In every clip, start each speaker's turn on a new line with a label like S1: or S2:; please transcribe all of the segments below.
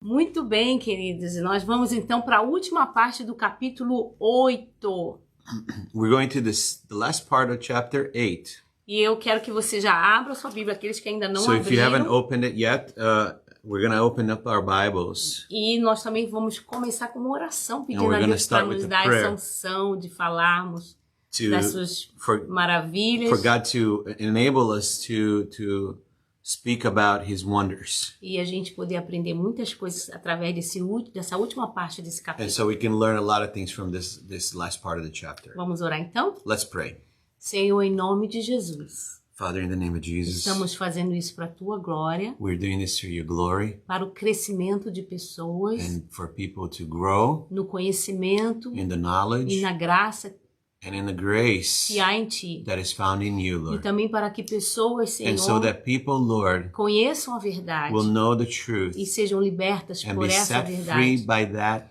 S1: Muito bem, queridos. E nós vamos então para a última parte do capítulo 8.
S2: We're going to the last part of chapter 8.
S1: E eu quero que você já abra sua Bíblia, aqueles que ainda não
S2: So if you haven't
S1: abriram.
S2: opened it yet, we're going to open up our Bibles.
S1: E nós também vamos começar com uma oração, pedindo
S2: we're
S1: a
S2: gonna
S1: Deus para
S2: start with
S1: nos
S2: the
S1: dar
S2: prayer.
S1: essa unção de falarmos das suas
S2: for
S1: maravilhas.
S2: God to enable us to speak about His wonders.
S1: E a gente poder aprender muitas coisas através dessa última parte desse
S2: And
S1: capítulo.
S2: so we can learn a lot of things from this last part of the chapter.
S1: Vamos orar então?
S2: Let's pray.
S1: Senhor, em nome de Jesus,
S2: Father, in the name of Jesus,
S1: estamos fazendo isso para a Tua glória,
S2: we're doing this for your glory
S1: para o crescimento de pessoas,
S2: and for people to grow
S1: no conhecimento
S2: in the
S1: e
S2: knowledge
S1: na graça
S2: and in the grace
S1: que há em Ti.
S2: that is found in you,
S1: E
S2: Lord.
S1: também para que pessoas,
S2: And so
S1: Senhor,
S2: that people, Lord,
S1: conheçam a verdade
S2: will know the truth
S1: e sejam libertas
S2: and
S1: por
S2: be
S1: essa
S2: set free
S1: verdade.
S2: by that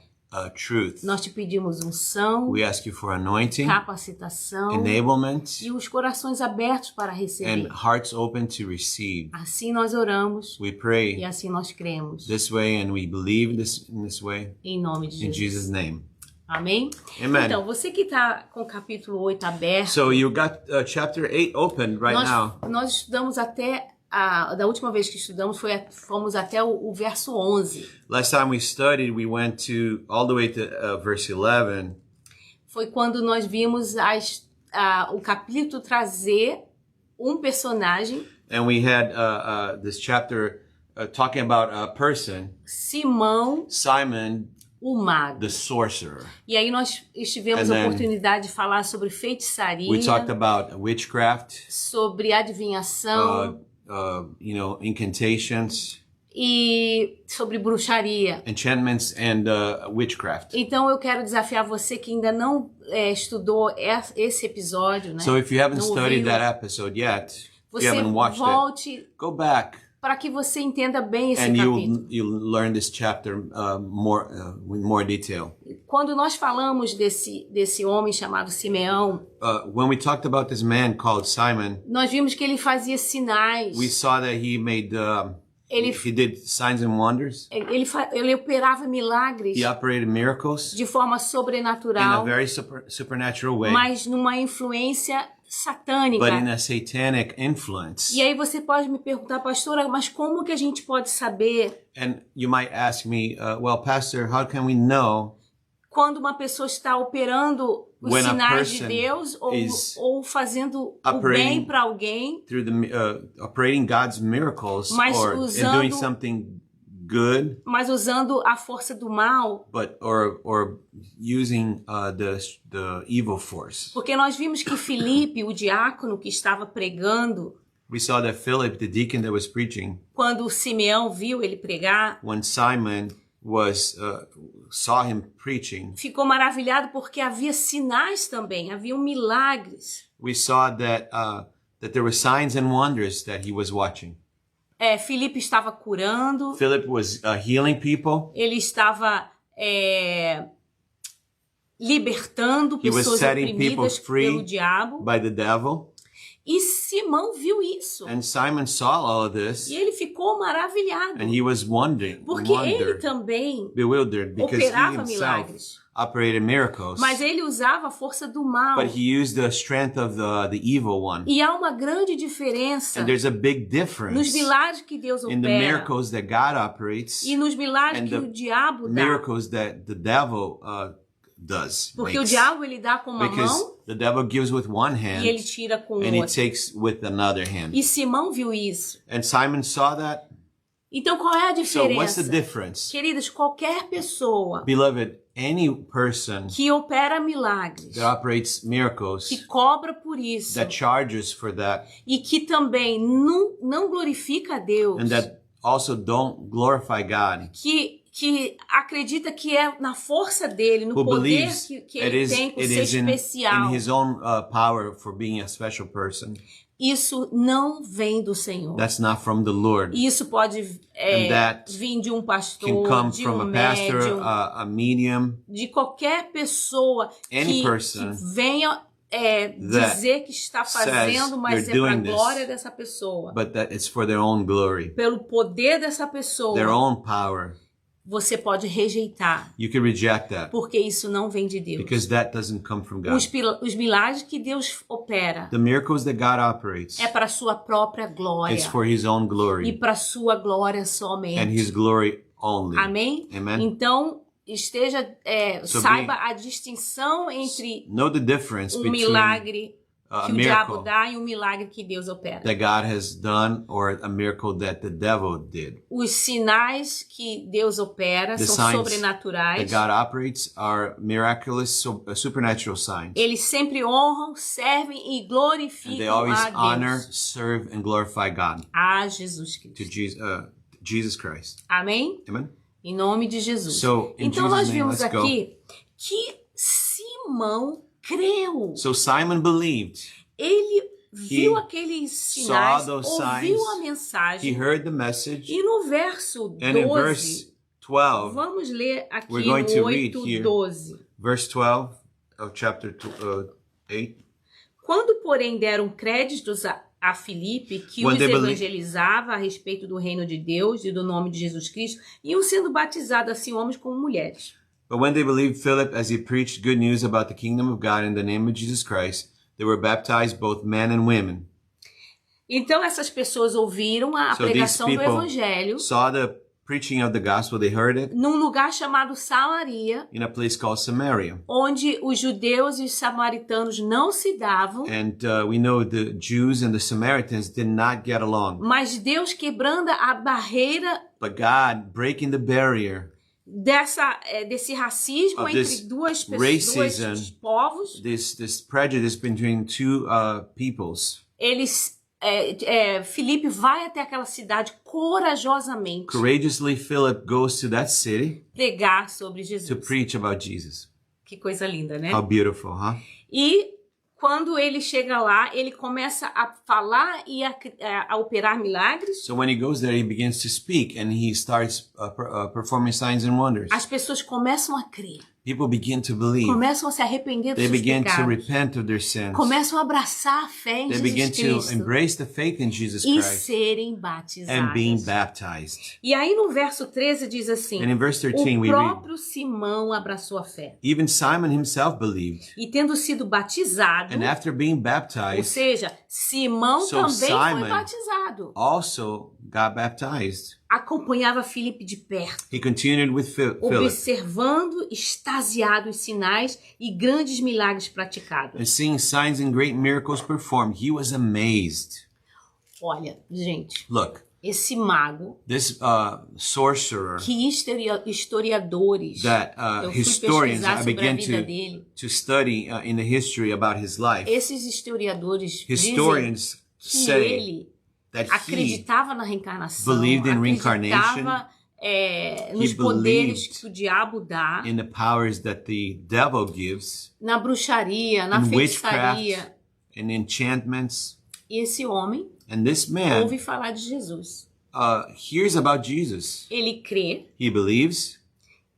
S2: truth.
S1: Nós te pedimos unção,
S2: We ask you for anointing,
S1: capacitação
S2: enablement,
S1: e os corações abertos para
S2: and
S1: receber.
S2: hearts open to receive.
S1: Assim nós oramos
S2: We
S1: e
S2: pray
S1: assim nós cremos.
S2: this way and we believe in this way.
S1: Em nome de
S2: In
S1: Jesus.
S2: Jesus' name.
S1: Amém?
S2: Amen.
S1: Então, você que está com o capítulo 8 aberto,
S2: So you got chapter 8 open right now.
S1: nós estudamos até, da última vez que estudamos, fomos até o verso 11.
S2: Last time we studied, we went all the way to verse 11.
S1: Foi quando nós vimos o capítulo trazer um personagem,
S2: And we had this chapter talking about a person,
S1: Simão,
S2: Simon
S1: o mago.
S2: the sorcerer.
S1: E aí nós tivemos
S2: And
S1: a
S2: then
S1: oportunidade de falar sobre feitiçaria,
S2: We talked about witchcraft,
S1: sobre adivinhação
S2: incantations,
S1: e sobre bruxaria.
S2: enchantments, and witchcraft.
S1: Então eu quero desafiar você que ainda não estudou esse episódio, né?
S2: So if you haven't
S1: Não
S2: studied
S1: ouviu,
S2: that episode yet, if you
S1: você
S2: haven't watched it,
S1: volte
S2: go back
S1: para que você entenda bem esse
S2: and
S1: capítulo.
S2: you'll learn this chapter with more detail.
S1: Quando nós falamos desse homem chamado Simeão,
S2: When we talked about this man called Simon,
S1: nós vimos que ele fazia sinais.
S2: we saw that he made
S1: Ele,
S2: he did signs and wonders.
S1: ele operava milagres
S2: He operated miracles
S1: de forma
S2: in a
S1: sobrenatural,
S2: very supernatural way,
S1: mas numa influência satânica.
S2: but in a satanic influence.
S1: E aí você pode me perguntar, pastora, mas como que a gente pode saber
S2: And you might ask me, well, Pastor, how can we know
S1: quando uma pessoa está operando os
S2: When a
S1: sinais de
S2: person
S1: Deus
S2: is
S1: ou fazendo o
S2: operating
S1: bem para alguém,
S2: through operating God's miracles
S1: Mas
S2: or in
S1: usando-
S2: doing something good,
S1: mas usando a força do mal?
S2: or using the evil force?
S1: Porque nós vimos que Filipe, o diácono que estava pregando,
S2: We saw that Philip, the deacon that was preaching,
S1: quando o Simeão viu ele pregar,
S2: when Simon saw him preaching,
S1: ficou maravilhado porque havia sinais também, haviam milagres.
S2: we saw that there were signs and wonders that he was watching.
S1: Filipe estava curando,
S2: Philip was healing people.
S1: ele estava libertando
S2: He was
S1: pessoas
S2: setting people
S1: oprimidas
S2: free
S1: pelo diabo.
S2: by the devil.
S1: E Simão viu isso.
S2: And Simon saw all of this,
S1: E ele ficou maravilhado.
S2: and he was
S1: Porque ele também
S2: bewildered, because he
S1: operava
S2: himself
S1: milagres.
S2: operated miracles.
S1: Mas ele usava a força do mal.
S2: But he used the strength of the evil one.
S1: E há uma grande diferença
S2: And there's a big
S1: nos
S2: difference
S1: milagres que Deus
S2: in the
S1: opera
S2: miracles that God operates
S1: e nos milagres
S2: and
S1: que
S2: the
S1: o diabo dá.
S2: miracles that the devil does.
S1: Porque o
S2: makes.
S1: diabo ele dá com uma
S2: Because
S1: mão
S2: the devil gives with one hand
S1: e ele tira com
S2: and he
S1: outra.
S2: takes with another hand.
S1: E Simão viu isso.
S2: And Simon saw that.
S1: Então qual é a
S2: So what's the
S1: diferença?
S2: difference?
S1: Queridos, qualquer pessoa
S2: Beloved, any person
S1: que opera milagres,
S2: that operates miracles,
S1: que cobra por isso
S2: that charges for that,
S1: e que também não glorifica a Deus,
S2: and that also don't glorify God,
S1: que acredita que é na força dele, no
S2: who
S1: poder
S2: believes
S1: que ele tem por ser
S2: in
S1: especial.
S2: his own power for being a special person,
S1: Isso não vem do Senhor.
S2: that's not from the Lord.
S1: Isso pode
S2: And that
S1: vir de um
S2: Can
S1: pastor,
S2: come
S1: de
S2: from
S1: um
S2: a pastor,
S1: médium,
S2: a medium,
S1: de qualquer pessoa
S2: Any
S1: que
S2: person
S1: venha dizer que está fazendo, mas
S2: you're
S1: é para a
S2: doing this,
S1: glória dessa pessoa.
S2: but that it's for their own glory,
S1: Pelo poder dessa pessoa.
S2: their own power.
S1: você pode rejeitar,
S2: You can reject that
S1: porque isso não vem de Deus.
S2: because that doesn't come from God.
S1: Os milagres que Deus opera
S2: The miracles that God operates
S1: é para a sua própria glória
S2: is for His own
S1: e
S2: glory
S1: para a sua glória
S2: and
S1: somente.
S2: His glory only.
S1: Amém?
S2: Amen.
S1: Então,
S2: So
S1: saiba a distinção entre
S2: Know the difference
S1: um
S2: between
S1: milagre
S2: a
S1: que o diabo
S2: miracle
S1: dá e um milagre que Deus opera.
S2: that God has done or a miracle that the devil did.
S1: Os sinais que Deus opera
S2: The
S1: são
S2: signs
S1: sobrenaturais.
S2: That God operates are miraculous, supernatural signs.
S1: Eles sempre honram, servem e
S2: And they
S1: glorificam
S2: always
S1: a
S2: honor,
S1: Deus,
S2: serve, and glorify God,
S1: a Jesus
S2: to
S1: Cristo.
S2: Jesus Christ.
S1: Amém?
S2: Amen?
S1: Em nome de Jesus.
S2: So, in
S1: Então
S2: Jesus'
S1: nós
S2: name,
S1: vimos
S2: let's go.
S1: aqui que Simão creu.
S2: So Simon believed.
S1: Ele viu
S2: He
S1: aqueles sinais,
S2: those
S1: ouviu
S2: signs.
S1: a
S2: He
S1: mensagem.
S2: heard the message.
S1: E no verso
S2: And in
S1: 12,
S2: verse 12,
S1: vamos ler aqui
S2: We're going to
S1: no
S2: read here.
S1: 8:12.
S2: verse 12 of chapter 8.
S1: Quando, porém, deram créditos a Filipe, que
S2: When
S1: os
S2: they believe-
S1: evangelizava a respeito do reino de Deus e do nome de Jesus Cristo, iam sendo batizados assim homens como mulheres.
S2: But when they believed Philip as he preached good news about the kingdom of God in the name of Jesus Christ, they were baptized, both men and women.
S1: Então essas pessoas ouviram a
S2: So these
S1: pregação do
S2: people
S1: evangelho
S2: saw the preaching of the gospel, they heard it
S1: num lugar chamado Samaria,
S2: in a place called Samaria.
S1: onde os judeus e os samaritanos não se davam,
S2: And we know the Jews and the Samaritans did not get along.
S1: mas Deus quebrando a barreira
S2: But God breaking the barrier,
S1: desse racismo
S2: Of
S1: entre
S2: this
S1: duas pessoas,
S2: racism,
S1: dois povos.
S2: this prejudice between two peoples.
S1: Filipe vai até aquela cidade corajosamente
S2: Courageously, Philip goes to that city
S1: pregar sobre
S2: to
S1: Jesus.
S2: preach about Jesus.
S1: Que coisa linda, né?
S2: How beautiful, huh?
S1: E quando ele chega lá, ele começa a falar e a operar milagres.
S2: So when he goes there, he begins to speak and he starts performing signs and wonders.
S1: As pessoas começam a crer,
S2: People begin to believe.
S1: começam a se arrepender dos
S2: They
S1: seus
S2: begin to
S1: pecados,
S2: repent of their sins.
S1: começam a abraçar a fé em
S2: They begin
S1: Jesus
S2: to
S1: Cristo
S2: embrace the faith in Jesus
S1: e
S2: Christ
S1: serem
S2: and being
S1: batizados.
S2: baptized.
S1: E aí no verso 13 diz assim:
S2: And in verse 13
S1: o
S2: we read,
S1: próprio Simão abraçou a fé.
S2: even Simon himself believed.
S1: E tendo sido batizado,
S2: And after being
S1: ou
S2: baptized,
S1: seja, Simão
S2: So
S1: também
S2: Simon-
S1: foi batizado.
S2: also got baptized.
S1: Acompanhava Filipe de perto,
S2: He continued with Philip
S1: observando, extasiado os sinais e grandes milagres praticados.
S2: and seeing signs and great miracles performed. He was amazed.
S1: Olha, gente,
S2: Look,
S1: esse mago
S2: this sorcerer
S1: que historiadores,
S2: that
S1: eu fui
S2: historians
S1: pesquisar sobre a
S2: began
S1: vida dele,
S2: to study in the history about his life.
S1: esses historiadores dizem
S2: Historians
S1: que
S2: say
S1: ele
S2: that he
S1: acreditava na reencarnação,
S2: believed in reincarnation.
S1: acreditava nos
S2: He
S1: poderes
S2: believed
S1: que o diabo dá,
S2: in the powers that the devil gives,
S1: na bruxaria, na
S2: in
S1: feitiçaria.
S2: witchcraft, in enchantments.
S1: E esse homem
S2: And this man
S1: ouve falar de Jesus.
S2: hears about Jesus.
S1: Ele crê
S2: He believes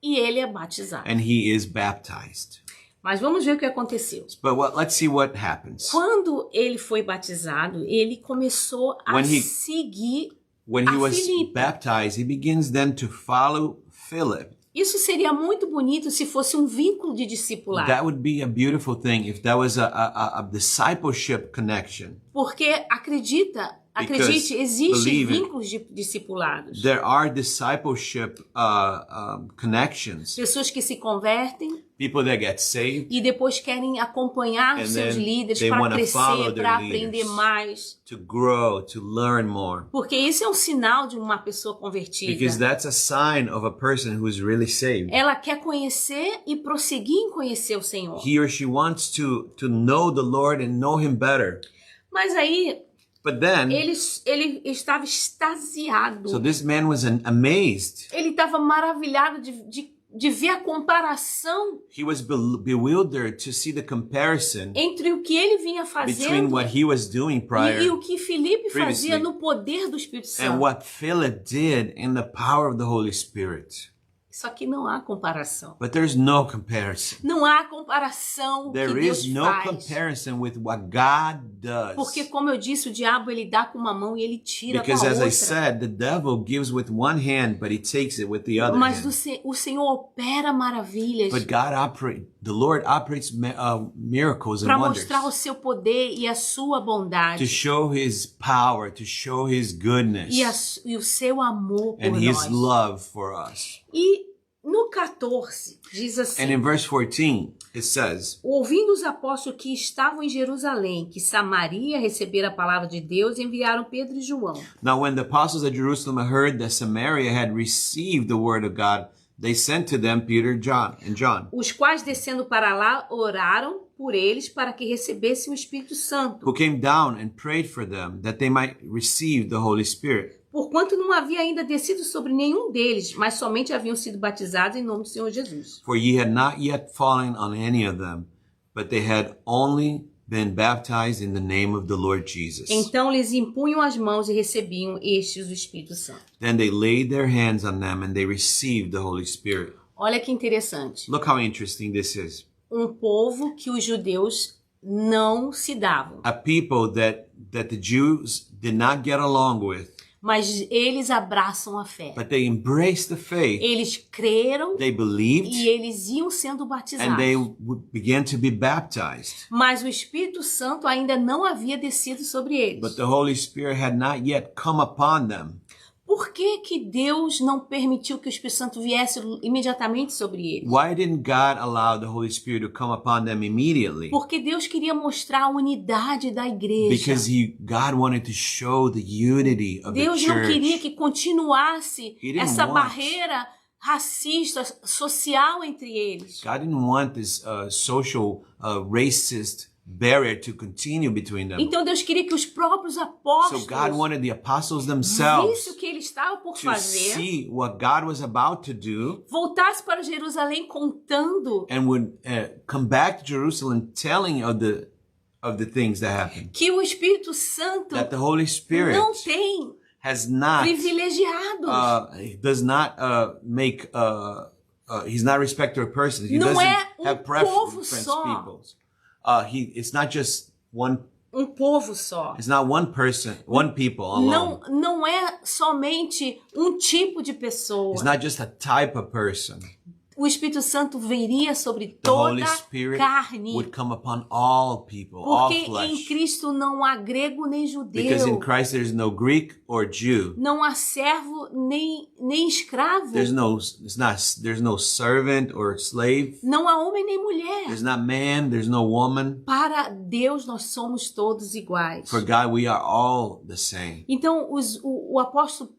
S1: e ele é batizado.
S2: and he is baptized.
S1: Mas vamos ver o que aconteceu.
S2: But let's see what happens.
S1: Quando ele foi batizado, ele começou a
S2: When he-
S1: seguir.
S2: When he
S1: a
S2: was
S1: Filipe.
S2: baptized, he begins then to follow Philip.
S1: Isso seria muito bonito se fosse um vínculo de discipulado.
S2: That would be a beautiful thing if that was a discipleship connection.
S1: Porque acredite, existem
S2: believe it.
S1: vínculos de discipulados.
S2: There are discipleship connections.
S1: Pessoas que se convertem
S2: People that get saved
S1: e depois querem acompanhar
S2: And
S1: os seus
S2: then
S1: líderes
S2: they
S1: para
S2: wanna follow
S1: crescer,
S2: their
S1: para
S2: leaders.
S1: aprender mais.
S2: to grow, to learn more.
S1: Porque isso é um sinal de uma pessoa convertida.
S2: Because that's a sign of a person who is really saved.
S1: Ela quer conhecer e prosseguir em conhecer o Senhor.
S2: He or she wants to know the Lord and know Him better.
S1: Mas aí
S2: But then,
S1: ele estava extasiado.
S2: so this man was amazed.
S1: Ele estava maravilhado de ver a comparação
S2: He was bewildered to see the comparison
S1: entre o que ele vinha
S2: between
S1: fazendo
S2: what he was doing
S1: e
S2: prior
S1: o que Filipe
S2: previously
S1: fazia no poder do Espírito
S2: and
S1: Santo.
S2: what Philip did in the power of the Holy Spirit.
S1: Só que não há comparação.
S2: But there's no comparison.
S1: Não há comparação
S2: There
S1: que Deus
S2: is no
S1: faz.
S2: comparison with what God does.
S1: Porque, como eu disse, o diabo ele dá com uma mão e ele tira
S2: Because
S1: com a
S2: as
S1: outra.
S2: I said, the devil gives with one hand, but he takes it with the other
S1: Mas
S2: hand.
S1: o Senhor opera maravilhas
S2: But the Lord operates miracles and
S1: para
S2: wonders
S1: mostrar o seu poder e a sua
S2: to
S1: bondade
S2: show His power, to show His goodness
S1: e o seu amor por
S2: and His
S1: nós.
S2: love for us.
S1: E no 14 diz assim:
S2: And in verse 14, it says,
S1: ouvindo os apóstolos que estavam em Jerusalém, que Samaria recebera a palavra de Deus, enviaram Pedro e João.
S2: Now when the apostles at Jerusalem heard that Samaria had received the word of God, they sent to them Peter and John,
S1: Os quais, descendo para lá, oraram por eles para que recebessem o Espírito Santo,
S2: who came down and prayed for them that they might receive the Holy Spirit.
S1: porquanto não havia ainda descido sobre nenhum deles, mas somente haviam sido batizados em nome do Senhor Jesus.
S2: For ye had not yet fallen on any of them, but they had only been baptized in the name of the Lord Jesus.
S1: Então lhes impunham as mãos e recebiam estes o Espírito Santo.
S2: Then they laid their hands on them and they received the Holy Spirit.
S1: Olha que interessante.
S2: Look how interesting this is.
S1: Povo que os judeus não se davam,
S2: A people that the Jews did not get along with,
S1: mas eles abraçam a fé.
S2: but they embraced the faith.
S1: Eles creram
S2: They believed
S1: e eles iam sendo batizados.
S2: and they began to be baptized.
S1: Mas o Espírito Santo ainda não havia descido sobre eles.
S2: But the Holy Spirit had not yet come upon them.
S1: Por que Deus não permitiu que o Espírito Santo viesse imediatamente sobre eles?
S2: Why didn't God allow the Holy Spirit to come upon them immediately?
S1: Porque Deus queria mostrar a unidade da igreja.
S2: Because God wanted to show the unity of the
S1: Deus não
S2: church.
S1: queria que continuasse
S2: He didn't
S1: essa
S2: want-
S1: barreira racista, social entre eles.
S2: God didn't want this social, racist barrier to continue between them.
S1: Então Deus queria que os próprios
S2: So
S1: apóstolos
S2: God wanted the apostles themselves
S1: vissem o que ele estava por
S2: to
S1: fazer,
S2: see what God was about to do
S1: voltasse para Jerusalém contando
S2: and would come back to Jerusalem telling of the things that happened.
S1: que o Espírito Santo
S2: That the Holy Spirit
S1: não tem
S2: has not,
S1: privilegiados.
S2: does not make, he's not respecter of persons. He
S1: Não
S2: doesn't
S1: é
S2: have
S1: povo
S2: preference
S1: só.
S2: peoples. It's not just one,
S1: Povo só.
S2: it's not one person, one people alone.
S1: Não é somente tipo de pessoa.
S2: It's not just a type of person.
S1: O Espírito Santo viria sobre
S2: The Holy
S1: toda
S2: Spirit
S1: carne.
S2: would come upon all people, all
S1: Porque em
S2: flesh.
S1: Cristo não há grego nem
S2: Because in
S1: judeu.
S2: Christ there's no Greek or Jew.
S1: Não há servo nem escravo.
S2: There's no servant or slave.
S1: Não há homem nem mulher.
S2: There's not man, there's no woman.
S1: Para Deus nós somos todos iguais.
S2: For God we are all the same.
S1: Então o apóstolo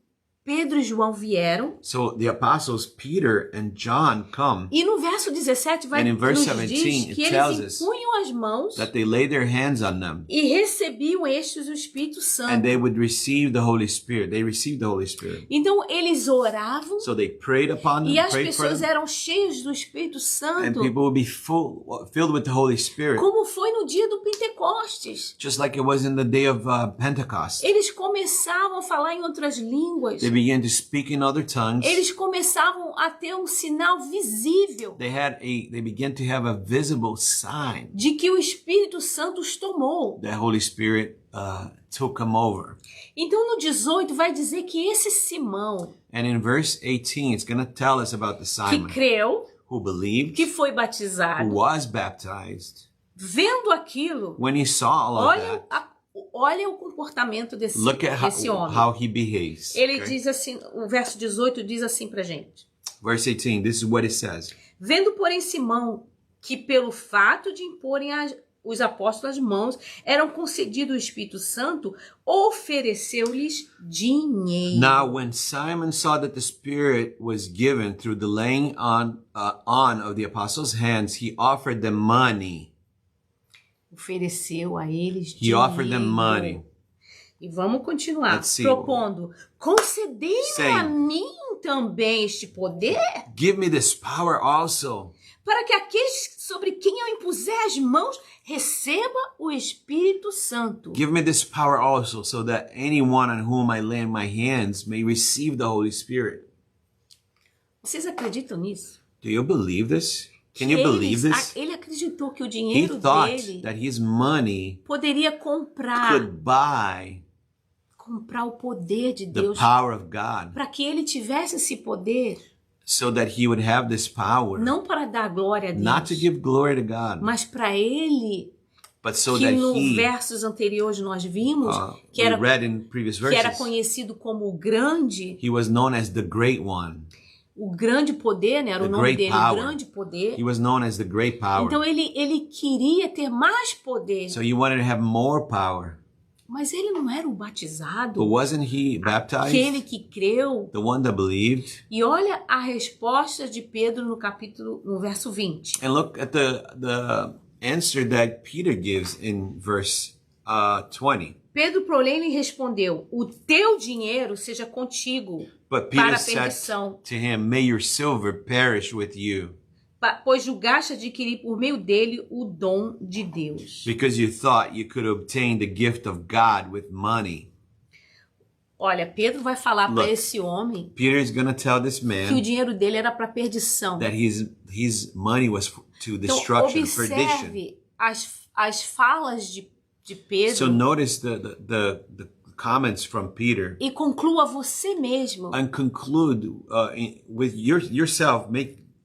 S1: Pedro e João vieram.
S2: So the apostles Peter and John come,
S1: E no verso 17 vai
S2: And in verse
S1: nos
S2: 17,
S1: diz que
S2: it tells
S1: eles
S2: us
S1: impunham as mãos
S2: that they lay their hands on them
S1: e recebiam estes o Espírito Santo.
S2: and they would receive the Holy Spirit. They received the Holy Spirit.
S1: Então eles oravam
S2: So they prayed upon them,
S1: e as
S2: prayed for
S1: pessoas
S2: them,
S1: eram cheias do Espírito
S2: and
S1: Santo,
S2: people would be filled with the Holy Spirit.
S1: como foi no dia do Pentecostes.
S2: Just like it was in the day of Pentecost.
S1: Eles começavam a falar em outras línguas.
S2: They began to speak in other tongues.
S1: Eles começavam a ter um sinal visível
S2: They began to have a visible sign
S1: de que o Espírito Santo os tomou.
S2: that Holy Spirit took them over.
S1: Então no 18 vai dizer que esse Simão,
S2: And in verse 18, it's going to tell us about the
S1: que
S2: Simon
S1: creu,
S2: who believed,
S1: que foi
S2: who
S1: batizado,
S2: was baptized.
S1: vendo aquilo,
S2: When he saw all of that,
S1: olha o comportamento desse
S2: look at
S1: homem.
S2: how he behaves.
S1: Ele
S2: Okay?
S1: diz assim, o verso 18 diz assim pra gente.
S2: Verse 18, this is what it says.
S1: Vendo, porém, Simão, que pelo fato de imporem os apóstolos as mãos, eram concedido o Espírito Santo, ofereceu-lhes dinheiro.
S2: Now, when Simon saw that the Spirit was given through the laying on of the apostles' hands, he offered them money.
S1: Ofereceu a eles
S2: He
S1: dinheiro.
S2: offered them money.
S1: E vamos continuar,
S2: Let's see.
S1: propondo, concedei-me
S2: Saying,
S1: a mim também este poder,
S2: give me this power also,
S1: para que aqueles sobre quem eu impuser as mãos receba o Espírito Santo.
S2: give me this power also, so that anyone on whom I lay my hands may receive the Holy Spirit.
S1: Vocês acreditam nisso?
S2: Do you believe this? Can you believe this?
S1: Ele acreditou que o
S2: He
S1: dinheiro
S2: thought
S1: dele
S2: that his money
S1: poderia comprar
S2: could buy
S1: o poder de
S2: the
S1: Deus,
S2: power of God
S1: para que ele tivesse esse poder,
S2: so that he would have this power,
S1: não para dar glória a
S2: not to
S1: Deus,
S2: give glory to God,
S1: mas para ele,
S2: but so
S1: que
S2: that
S1: no
S2: he,
S1: versos anteriores nós vimos, que
S2: we
S1: era,
S2: read in previous
S1: que era
S2: verses,
S1: conhecido como o grande
S2: he was known as the great one.
S1: poder, né? Era o
S2: The
S1: nome
S2: great
S1: dele,
S2: power.
S1: o grande poder.
S2: He was known as the great power.
S1: Então ele queria ter mais poder,
S2: So he wanted to have more power.
S1: mas ele não era o batizado,
S2: But wasn't he baptized?
S1: aquele que creu.
S2: The one that believed?
S1: E olha a resposta de Pedro no verso 20.
S2: And look at the answer that Peter gives in verse 20.
S1: Pedro, porém, lhe respondeu: o teu dinheiro seja contigo
S2: But
S1: para
S2: Peter
S1: a
S2: said
S1: perdição,
S2: to him, may your silver perish with you,
S1: pois julgaste adquirir por meio dele o dom de Deus.
S2: because you thought you could obtain the gift of God with money.
S1: Olha, Pedro vai falar para
S2: Look,
S1: esse homem
S2: Peter is going to tell this
S1: que o
S2: man
S1: dinheiro dele era para perdição.
S2: that his money was to
S1: Então,
S2: destruction, perdition.
S1: observe as falas de Pedro
S2: So notice the comments from Peter
S1: e conclua você mesmo
S2: and conclude with yourself.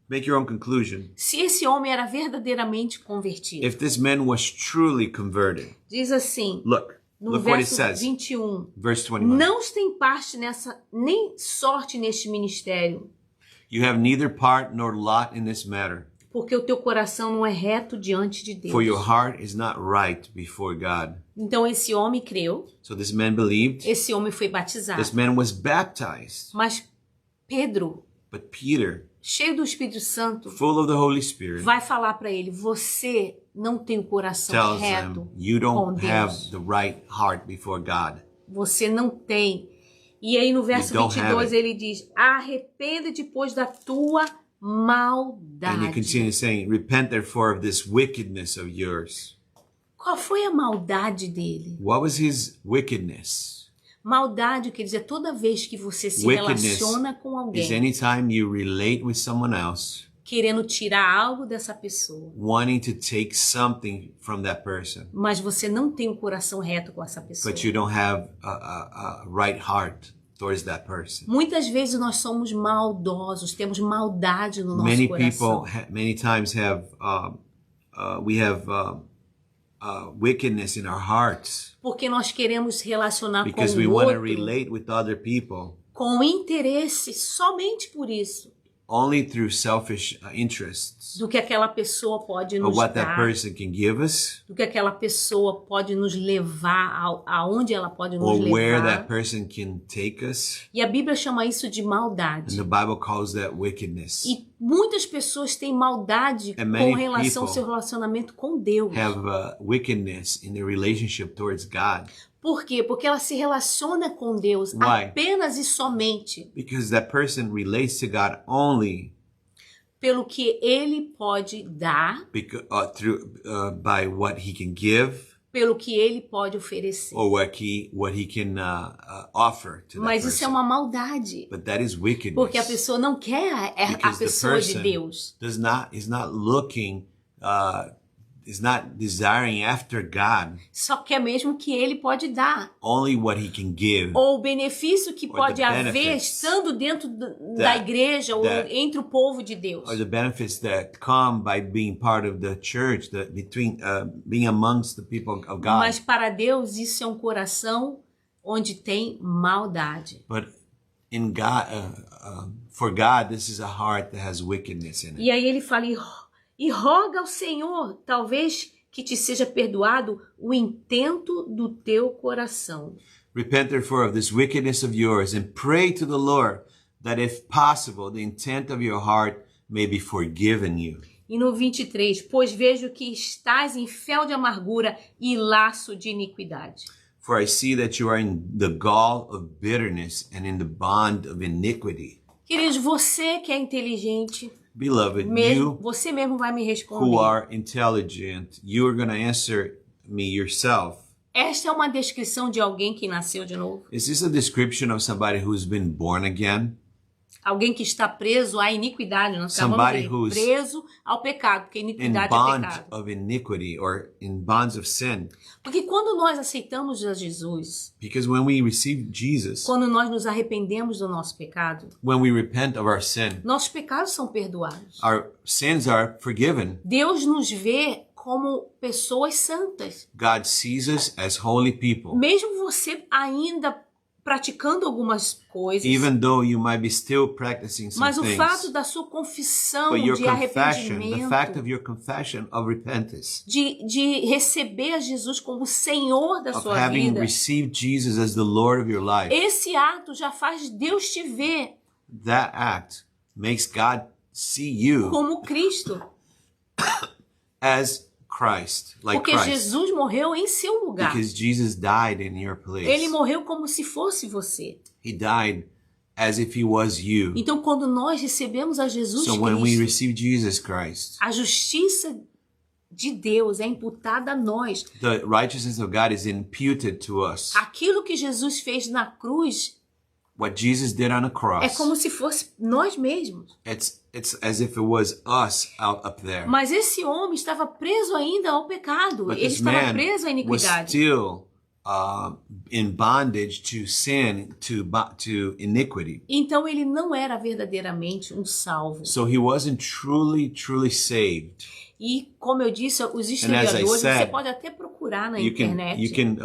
S2: Make your own conclusion.
S1: se esse homem era verdadeiramente convertido.
S2: If this man was truly converted.
S1: Diz assim,
S2: Look
S1: no
S2: what it
S1: verso
S2: says.
S1: 21.
S2: Verse 21.
S1: Não tem parte nessa, nem sorte neste ministério,
S2: You have neither part nor lot in this matter,
S1: porque o teu coração não é reto diante de Deus.
S2: for your heart is not right before God.
S1: Então esse homem creu,
S2: So this man believed.
S1: esse homem foi batizado.
S2: This man was baptized.
S1: Mas Pedro,
S2: But Peter,
S1: cheio do Espírito Santo,
S2: full of the Holy Spirit,
S1: vai falar para ele: você não tem o coração
S2: tells
S1: reto
S2: him, you
S1: com
S2: don't have
S1: Deus.
S2: the right heart before God.
S1: Você não tem. E aí no verso
S2: You don't have
S1: 22 ele diz: arrepende depois da tua
S2: And he
S1: maldade.
S2: continues saying, repent therefore of this wickedness of yours.
S1: Qual foi a maldade dele?
S2: What was his wickedness?
S1: Maldade quer dizer toda vez que você se
S2: Wickedness
S1: relaciona com
S2: is
S1: alguém,
S2: anytime you relate with someone else,
S1: querendo tirar algo dessa pessoa,
S2: wanting to take something from that person,
S1: mas você não tem um coração reto com essa pessoa.
S2: but you don't have a right heart towards that person.
S1: Muitas vezes nós somos maldosos, temos maldade no nosso
S2: Many
S1: coração.
S2: people, many times we have wickedness in our hearts
S1: Porque nós queremos se relacionar com
S2: because we
S1: o
S2: want to
S1: outro
S2: relate with other people
S1: com interesse somente por isso,
S2: only through selfish interests
S1: do que aquela pessoa pode
S2: of
S1: nos
S2: what that
S1: dar,
S2: person can give us
S1: do que aquela pessoa pode nos levar, aonde ela pode nos
S2: or where that
S1: levar.
S2: person can take us.
S1: E a Bíblia chama isso de
S2: And
S1: maldade.
S2: the Bible calls that wickedness.
S1: E muitas pessoas têm maldade
S2: And many
S1: com relação ao
S2: people
S1: seu relacionamento com Deus.
S2: Have wickedness in their relationship towards God
S1: Por quê? Porque ela se relaciona com Deus
S2: Why?
S1: apenas e somente
S2: because that person relates to God only
S1: pelo que ele pode dar,
S2: by what he can give
S1: pelo que ele pode oferecer.
S2: or what he can offer to that
S1: Mas
S2: person.
S1: isso é uma maldade,
S2: But that is wickedness.
S1: porque a pessoa não quer a
S2: Because the
S1: pessoa de
S2: person
S1: Deus.
S2: is not looking, is not desiring after God,
S1: Só quer mesmo que ele pode dar.
S2: only what he can give.
S1: Ou o benefício que
S2: Or
S1: pode
S2: the
S1: haver
S2: benefits
S1: estando dentro da igreja ou entre o povo de Deus.
S2: Or the benefits that come by being part of the church, being amongst the people of God.
S1: Mas para Deus isso é um coração onde tem maldade.
S2: But in God, for God, this is a heart that has wickedness in it.
S1: E aí ele fala, e roga ao Senhor, talvez que te seja perdoado o intento do teu coração.
S2: Repent therefore of this wickedness of yours and pray to the Lord that if possible, the intent of your heart may be forgiven you.
S1: E no 23, pois vejo que estás em fel de amargura e laço de iniquidade.
S2: For I see that you are in the gall of bitterness and in the bond of iniquity.
S1: Queridos, você que é inteligente,
S2: Beloved,
S1: você mesmo vai me
S2: who
S1: responder.
S2: are intelligent, you are going to answer me yourself.
S1: Esta é uma descrição de alguém que nasceu de novo?
S2: Is this a description of somebody who's been born again?
S1: Alguém que está preso à iniquidade. Nós acabamos
S2: Somebody
S1: de
S2: who's
S1: ler, preso ao pecado, porque
S2: in
S1: iniquidade é
S2: bond
S1: pecado.
S2: of iniquity or in bonds of sin.
S1: Porque quando nós aceitamos a Jesus,
S2: Because when we receive Jesus,
S1: quando nós nos arrependemos do nosso pecado,
S2: when we repent of our sin,
S1: nossos pecados são perdoados.
S2: our sins are forgiven.
S1: Deus nos vê como pessoas santas.
S2: God sees us as holy people.
S1: Mesmo você ainda praticando algumas coisas,
S2: Even though you might be still practicing some
S1: mas o fato
S2: things,
S1: da sua confissão
S2: but your
S1: de
S2: confession, the fact
S1: arrependimento,
S2: of your confession of repentance,
S1: de receber a Jesus como Senhor da
S2: of
S1: sua
S2: having
S1: vida,
S2: received Jesus as the Lord of your life,
S1: esse ato já faz Deus te ver
S2: that act makes God see you
S1: como Cristo.
S2: as Christ, like
S1: Porque
S2: Christ.
S1: Jesus morreu em seu lugar.
S2: Because Jesus died in your place.
S1: Ele morreu como se fosse você.
S2: He died as if he was you.
S1: Então, quando nós recebemos a Jesus
S2: So when we
S1: Cristo,
S2: receive Jesus Christ,
S1: a justiça de Deus é imputada a nós.
S2: the righteousness of God is imputed to us.
S1: Aquilo que Jesus fez na cruz
S2: What Jesus did on the
S1: é
S2: cross,
S1: como se fosse nós mesmos.
S2: it's as if it was us out up there.
S1: Mas esse homem estava preso ainda ao pecado.
S2: But
S1: Ele
S2: this
S1: estava
S2: man
S1: preso à
S2: was
S1: iniquidade.
S2: still in bondage to sin, to iniquity.
S1: Então ele não era verdadeiramente um salvo.
S2: So he wasn't truly saved.
S1: E como eu disse, os
S2: as I
S1: historiadores,
S2: said,
S1: você pode até procurar na
S2: You
S1: internet.
S2: can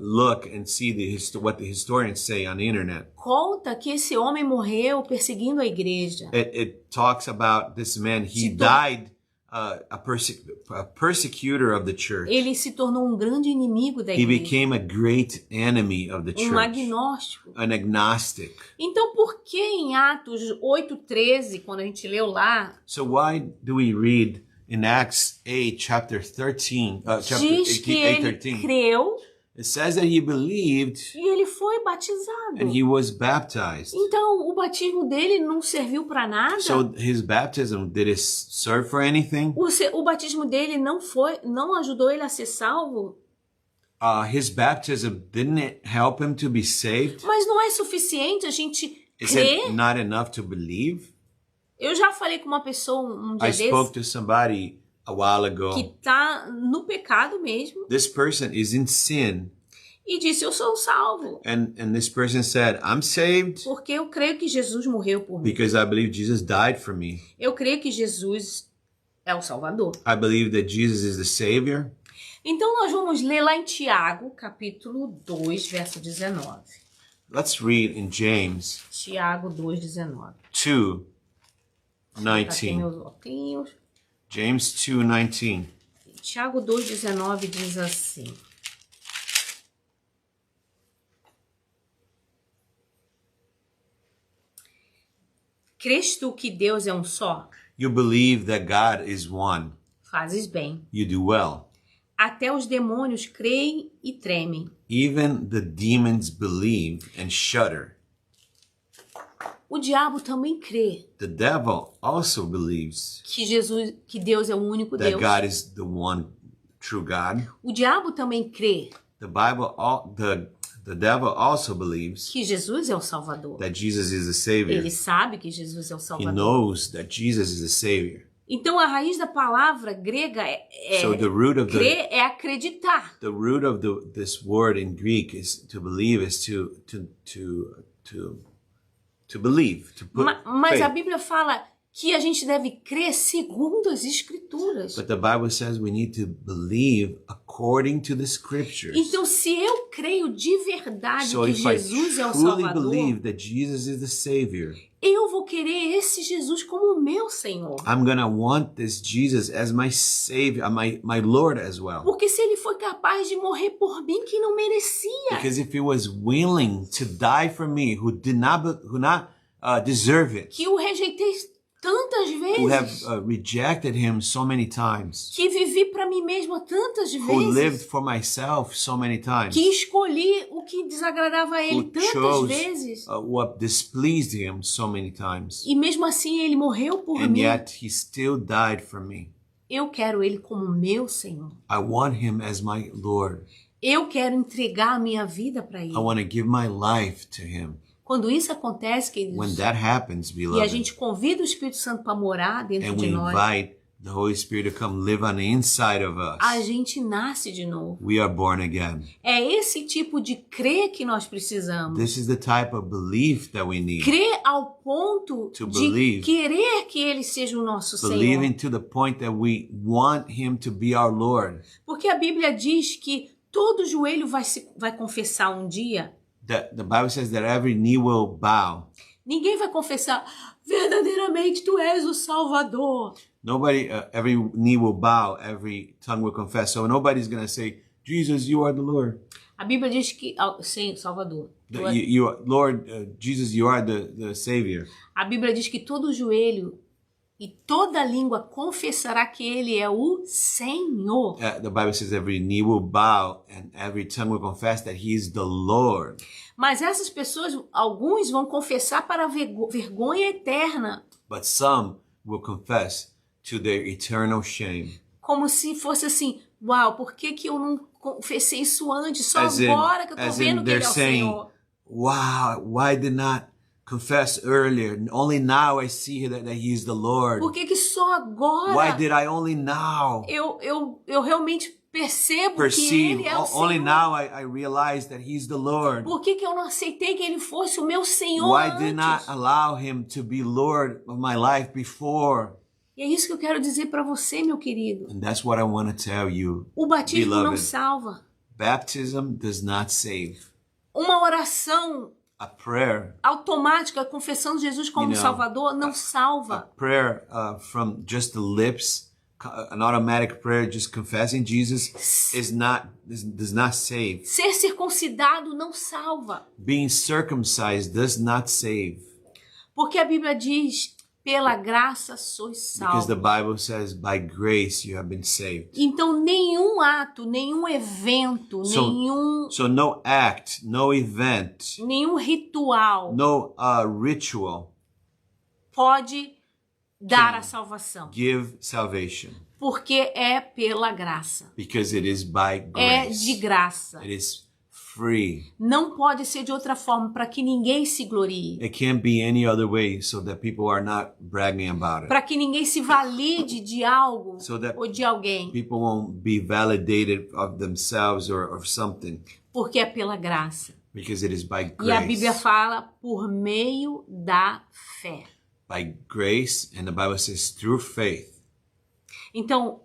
S2: look and see what the historians say on the internet.
S1: Conta que esse homem morreu perseguindo a igreja.
S2: It talks about this man. He
S1: Se tor-
S2: died a persecutor of the church.
S1: Ele se tornou um grande inimigo da
S2: He
S1: igreja.
S2: became a great enemy of the church.
S1: Agnóstico.
S2: An agnostic.
S1: Então, por que em Atos 8:13, quando a gente leu lá,
S2: So why do we read in Acts 8, chapter 13, chapter
S1: diz que ele
S2: 8:13?
S1: creu
S2: It says that he believed
S1: e ele foi batizado?
S2: and he was baptized.
S1: Então, o batismo dele não serviu para nada?
S2: So his baptism, did it serve for anything?
S1: O batismo dele não ajudou ele a ser salvo?
S2: His baptism, didn't it help him to be saved?
S1: Mas não é suficiente a gente
S2: Is
S1: crer?
S2: it not enough to believe?
S1: Eu já falei com uma pessoa um dia
S2: I spoke
S1: desse
S2: to somebody a while
S1: que
S2: ago.
S1: tá no pecado mesmo
S2: This person is in sin,
S1: e disse, eu sou salvo,
S2: and this person said, I'm saved
S1: porque eu creio que Jesus morreu por mim.
S2: because I believe Jesus died for me.
S1: Eu creio que Jesus é o Salvador.
S2: I believe that Jesus is the Savior.
S1: Então nós vamos ler lá em Tiago, capítulo 2, verso 19.
S2: Let's read in James
S1: Tiago 2:19.
S2: 2,
S1: Aqui
S2: 19.
S1: meus óculos.
S2: James 2:19.
S1: Tiago 2:19 diz assim: Crês tu que Deus é um só?
S2: You believe that God is one.
S1: Fazes bem.
S2: You do well.
S1: Até os demônios creem e tremem.
S2: Even the demons believe and shudder.
S1: O diabo também crê
S2: The devil also believes
S1: que Deus é o único
S2: that
S1: Deus.
S2: God is the one true God.
S1: O diabo também crê
S2: The devil also believes
S1: que Jesus é o Salvador.
S2: that Jesus is the Savior.
S1: Ele sabe que Jesus é o
S2: He
S1: Salvador.
S2: knows that Jesus is the Savior.
S1: Então a raiz da palavra grega
S2: So the root of
S1: crer é acreditar.
S2: this word in Greek is to believe, is to believe, to put
S1: Mas a
S2: faith.
S1: Bíblia fala que a gente deve crer segundo as Escrituras.
S2: But the Bible says we need to believe according to the Scriptures.
S1: Então, se eu creio de verdade
S2: So
S1: que
S2: if I
S1: Jesus é o
S2: truly
S1: Salvador,
S2: believe that Jesus is the Savior,
S1: eu vou querer esse Jesus como meu Senhor.
S2: I'm gonna want this Jesus as my Savior, my Lord as well.
S1: Porque se ele foi capaz de morrer por mim que não merecia,
S2: Because if He was willing to die for me, who not deserve it,
S1: que o rejeitei tantas
S2: who have
S1: vezes,
S2: rejected Him so many times,
S1: que vivi para mim mesma tantas
S2: who lived
S1: vezes,
S2: for myself so many times,
S1: que escolhi o que desagradava a ele
S2: who
S1: tantas
S2: chose
S1: vezes,
S2: what displeased Him so many times,
S1: e mesmo assim ele morreu por
S2: and
S1: mim.
S2: yet He still died for me.
S1: Eu quero ele como meu Senhor.
S2: I want Him as my Lord.
S1: Eu quero entregar a minha vida para ele.
S2: I want to give my life to Him.
S1: Quando isso acontece, queridos,
S2: when that happens,
S1: e a
S2: beloved,
S1: gente convida o Espírito Santo para morar dentro
S2: and
S1: de
S2: we
S1: nós,
S2: invite the Holy Spirit to come live on the inside of
S1: a
S2: us,
S1: gente nasce de novo.
S2: we are born again.
S1: É esse tipo de crer que nós precisamos.
S2: This is the type of belief that we need.
S1: Crer ao ponto
S2: To
S1: de
S2: believe.
S1: querer que Ele seja o nosso
S2: Believing
S1: Senhor.
S2: to the point that we want Him to be our Lord.
S1: Porque a Bíblia diz que todo joelho vai confessar um dia.
S2: The Bible says that every knee will bow.
S1: Ninguém vai confessar, verdadeiramente tu és o Salvador.
S2: Nobody, every knee will bow, every tongue will confess. So nobody's going to say, Jesus, you are the Lord.
S1: A Bíblia diz que, sim, Salvador.
S2: Lord, Jesus, you are the Savior.
S1: A Bíblia diz que todo joelho e toda língua confessará que Ele é o Senhor.
S2: The Bible says every knee will bow and every tongue will confess that He is the Lord.
S1: Mas essas pessoas, alguns vão confessar para a vergonha eterna.
S2: But some will confess to their eternal shame.
S1: Como se fosse assim, uau, por que eu não confessei isso antes? Só
S2: As in-
S1: agora que eu tô
S2: as
S1: vendo
S2: in
S1: que Ele é
S2: they're
S1: o
S2: saying,
S1: Senhor.
S2: Wow, why did not confess earlier? Only now I see that He is the Lord.
S1: Por que só agora
S2: Why did I only now
S1: eu realmente percebo que
S2: perceive?
S1: Ele é o
S2: Only
S1: Senhor?
S2: now I realize that He's the Lord.
S1: Por que eu não aceitei que Ele fosse o meu Senhor
S2: Why did not
S1: antes?
S2: allow Him to be Lord of my life before?
S1: E é isso que eu quero dizer para você, meu querido.
S2: And that's what I want to tell you.
S1: O batismo não
S2: Beloved.
S1: salva.
S2: Baptism does not save.
S1: Uma oração
S2: A prayer,
S1: automática, confessando Jesus como
S2: You know,
S1: Salvador, não
S2: a
S1: salva.
S2: prayer from just the lips, an automatic prayer just confessing Jesus does not save.
S1: Ser circuncidado não salva.
S2: Being circumcised does not save.
S1: Porque a Bíblia diz, pela graça sois
S2: Because the
S1: salvos.
S2: Bible says, by grace you have been saved.
S1: Então, nenhum ato, nenhum evento,
S2: So no act, no event,
S1: nenhum ritual
S2: no ritual
S1: pode dar a salvação.
S2: give salvation.
S1: Porque é pela graça.
S2: Because it is by
S1: É
S2: grace.
S1: de graça.
S2: It is free.
S1: Não pode ser de outra forma, para que ninguém se glorie.
S2: It can't be any other way so that people are not bragging about it.
S1: Para que ninguém se valide de algo
S2: So that
S1: ou de alguém.
S2: people won't be validated of themselves or of something.
S1: Porque é pela graça.
S2: Because it is by
S1: E a Bíblia
S2: grace.
S1: fala por meio da fé.
S2: By grace, and the Bible says through faith.
S1: Então,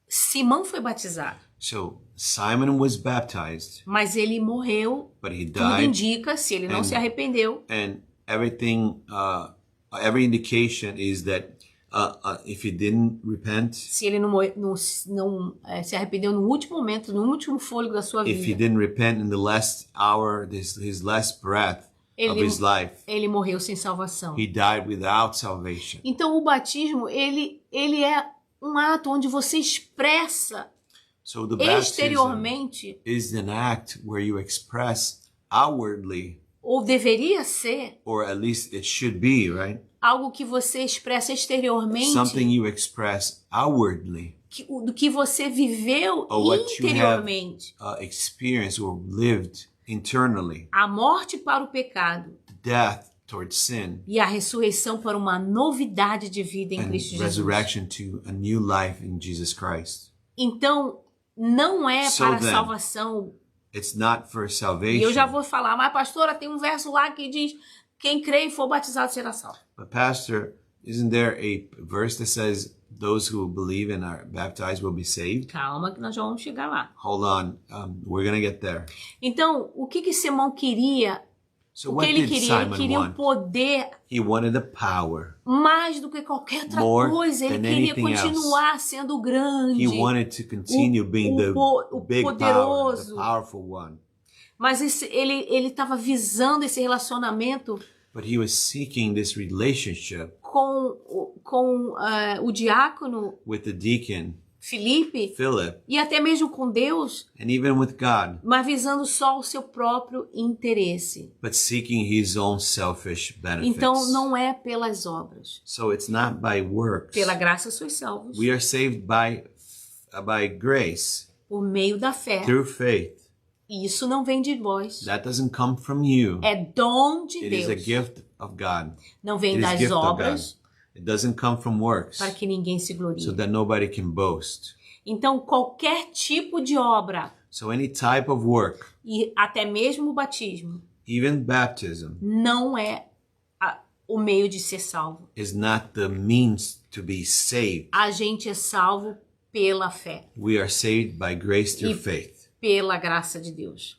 S1: Simão foi batizado,
S2: So Simon was baptized,
S1: mas ele morreu.
S2: but he
S1: Tudo
S2: died,
S1: indica, se ele não
S2: and-
S1: se arrependeu,
S2: and everything, every indication is that if he didn't repent,
S1: se ele não se arrependeu no último momento, no último fôlego da sua
S2: if he
S1: vida,
S2: didn't repent in the last hour, his last breath of his life,
S1: ele morreu sem salvação.
S2: he died without salvation.
S1: Então, o batismo, ele é um ato onde você expressa
S2: So the baptism
S1: exteriormente,
S2: is an act where you express outwardly,
S1: ou deveria ser,
S2: or at least it should be, right?
S1: algo que você expressa exteriormente,
S2: Something you express outwardly,
S1: do que você viveu
S2: or what you have
S1: interiormente.
S2: experienced or lived internally.
S1: A morte para o pecado
S2: Death towards sin
S1: e a ressurreição para uma novidade de vida em
S2: and
S1: Cristo Jesus.
S2: resurrection to a new life in Jesus Christ.
S1: Então, não é
S2: So
S1: para a
S2: then,
S1: salvação.
S2: It's not for
S1: E
S2: salvation.
S1: eu já vou falar, mas pastora, tem um verso lá que diz, quem crê e for batizado será salvo.
S2: But pastor, isn't there a verse that says those who believe and are baptized will be saved?
S1: Calma que nós já vamos chegar lá.
S2: Hold on, we're gonna get there.
S1: Então, o que Simão queria?
S2: So
S1: O
S2: what
S1: que ele
S2: did
S1: queria? Ele
S2: Simon
S1: queria o
S2: want?
S1: poder
S2: He wanted the power.
S1: mais do que qualquer outra
S2: More
S1: coisa. Ele
S2: than
S1: queria
S2: anything
S1: continuar sendo grande.
S2: He wanted to continue being the
S1: o
S2: big power, the
S1: poderoso.
S2: powerful one.
S1: Mas ele estava visando esse relacionamento
S2: But he was seeking this relationship
S1: com o diácono
S2: with the deacon,
S1: Filipe
S2: Philip,
S1: e até mesmo com Deus,
S2: and even with God,
S1: mas visando só o seu próprio interesse.
S2: but seeking his own selfish benefits.
S1: Então não é pelas obras.
S2: So it's not by works.
S1: Pela graça sois salvos,
S2: We are saved by grace,
S1: por meio da fé.
S2: through faith.
S1: E isso não vem de vós.
S2: That doesn't come from you.
S1: É dom de
S2: It is a
S1: Deus.
S2: gift of God.
S1: Não vem
S2: It is
S1: das
S2: gift of God.
S1: obras
S2: It doesn't come from works,
S1: para que ninguém se glorie.
S2: so that nobody can boast.
S1: Então, qualquer tipo de obra,
S2: So any type of work,
S1: e até mesmo o batismo,
S2: even baptism,
S1: não é o meio de ser salvo.
S2: is not the means to be saved.
S1: A gente é salvo pela fé,
S2: We are saved by grace through
S1: E-
S2: faith.
S1: pela graça de Deus.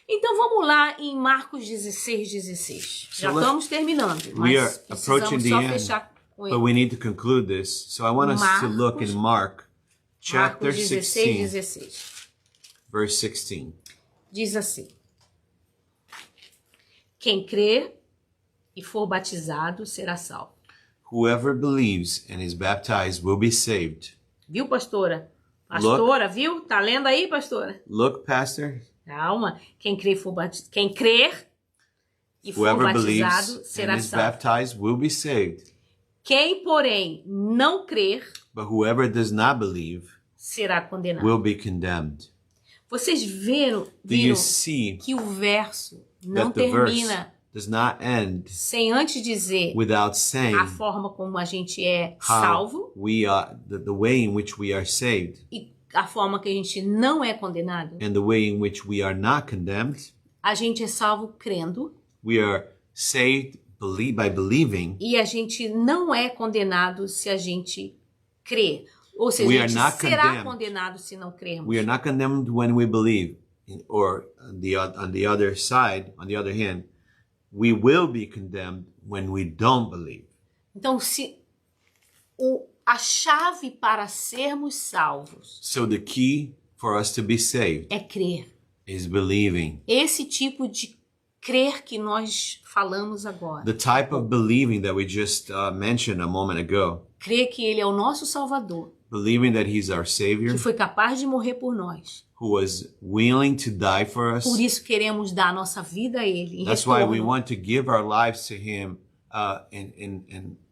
S1: Então vamos lá em Marcos 16:16. Já
S2: So
S1: estamos terminando,
S2: we are
S1: mas
S2: approaching
S1: precisamos
S2: the
S1: só
S2: end,
S1: fechar com
S2: But
S1: ele.
S2: we need to conclude this. So I want us to look in Mark chapter
S1: Marcos
S2: 16,
S1: 16:16.
S2: verse 16.
S1: Diz assim: quem crer e for batizado será salvo.
S2: Whoever believes and is baptized will be saved.
S1: Viu, pastora? Pastora, viu? Tá lendo aí, pastora?
S2: Look, Pastor,
S1: Calma. Quem crer e for
S2: whoever
S1: batizado
S2: believes and
S1: será
S2: is
S1: salvo.
S2: baptized will be saved.
S1: Quem, porém, não crer
S2: But whoever does not believe
S1: será condenado.
S2: will be condemned.
S1: Vocês viram
S2: Do you see
S1: que o verso não
S2: that the verse
S1: termina
S2: does not end
S1: sem antes dizer
S2: without saying
S1: a forma como a gente é
S2: how
S1: salvo
S2: we are, the way in which we are saved
S1: e a forma que a gente não é condenado?
S2: and the way in which we are not condemned?
S1: A gente é salvo crendo
S2: We are saved by believing.
S1: e a gente não é condenado se a gente crer. Ou seja,
S2: We
S1: a
S2: are
S1: gente
S2: not
S1: será
S2: condemned.
S1: condenado se não crermos.
S2: We are not condemned when we believe, or on the other side, on the other hand, we will be condemned when we don't believe.
S1: Então, se a chave para sermos salvos
S2: So the key for us to be saved
S1: é crer.
S2: is believing.
S1: Esse tipo de crer que nós falamos agora.
S2: The type of believing that we just mentioned a moment ago,
S1: Crer que Ele é o nosso Salvador,
S2: believing that He's our Savior,
S1: que foi capaz de morrer por nós.
S2: who was willing to die for us.
S1: Por isso queremos dar a nossa vida a Ele em
S2: That's why we
S1: retorno
S2: want to give our lives to Him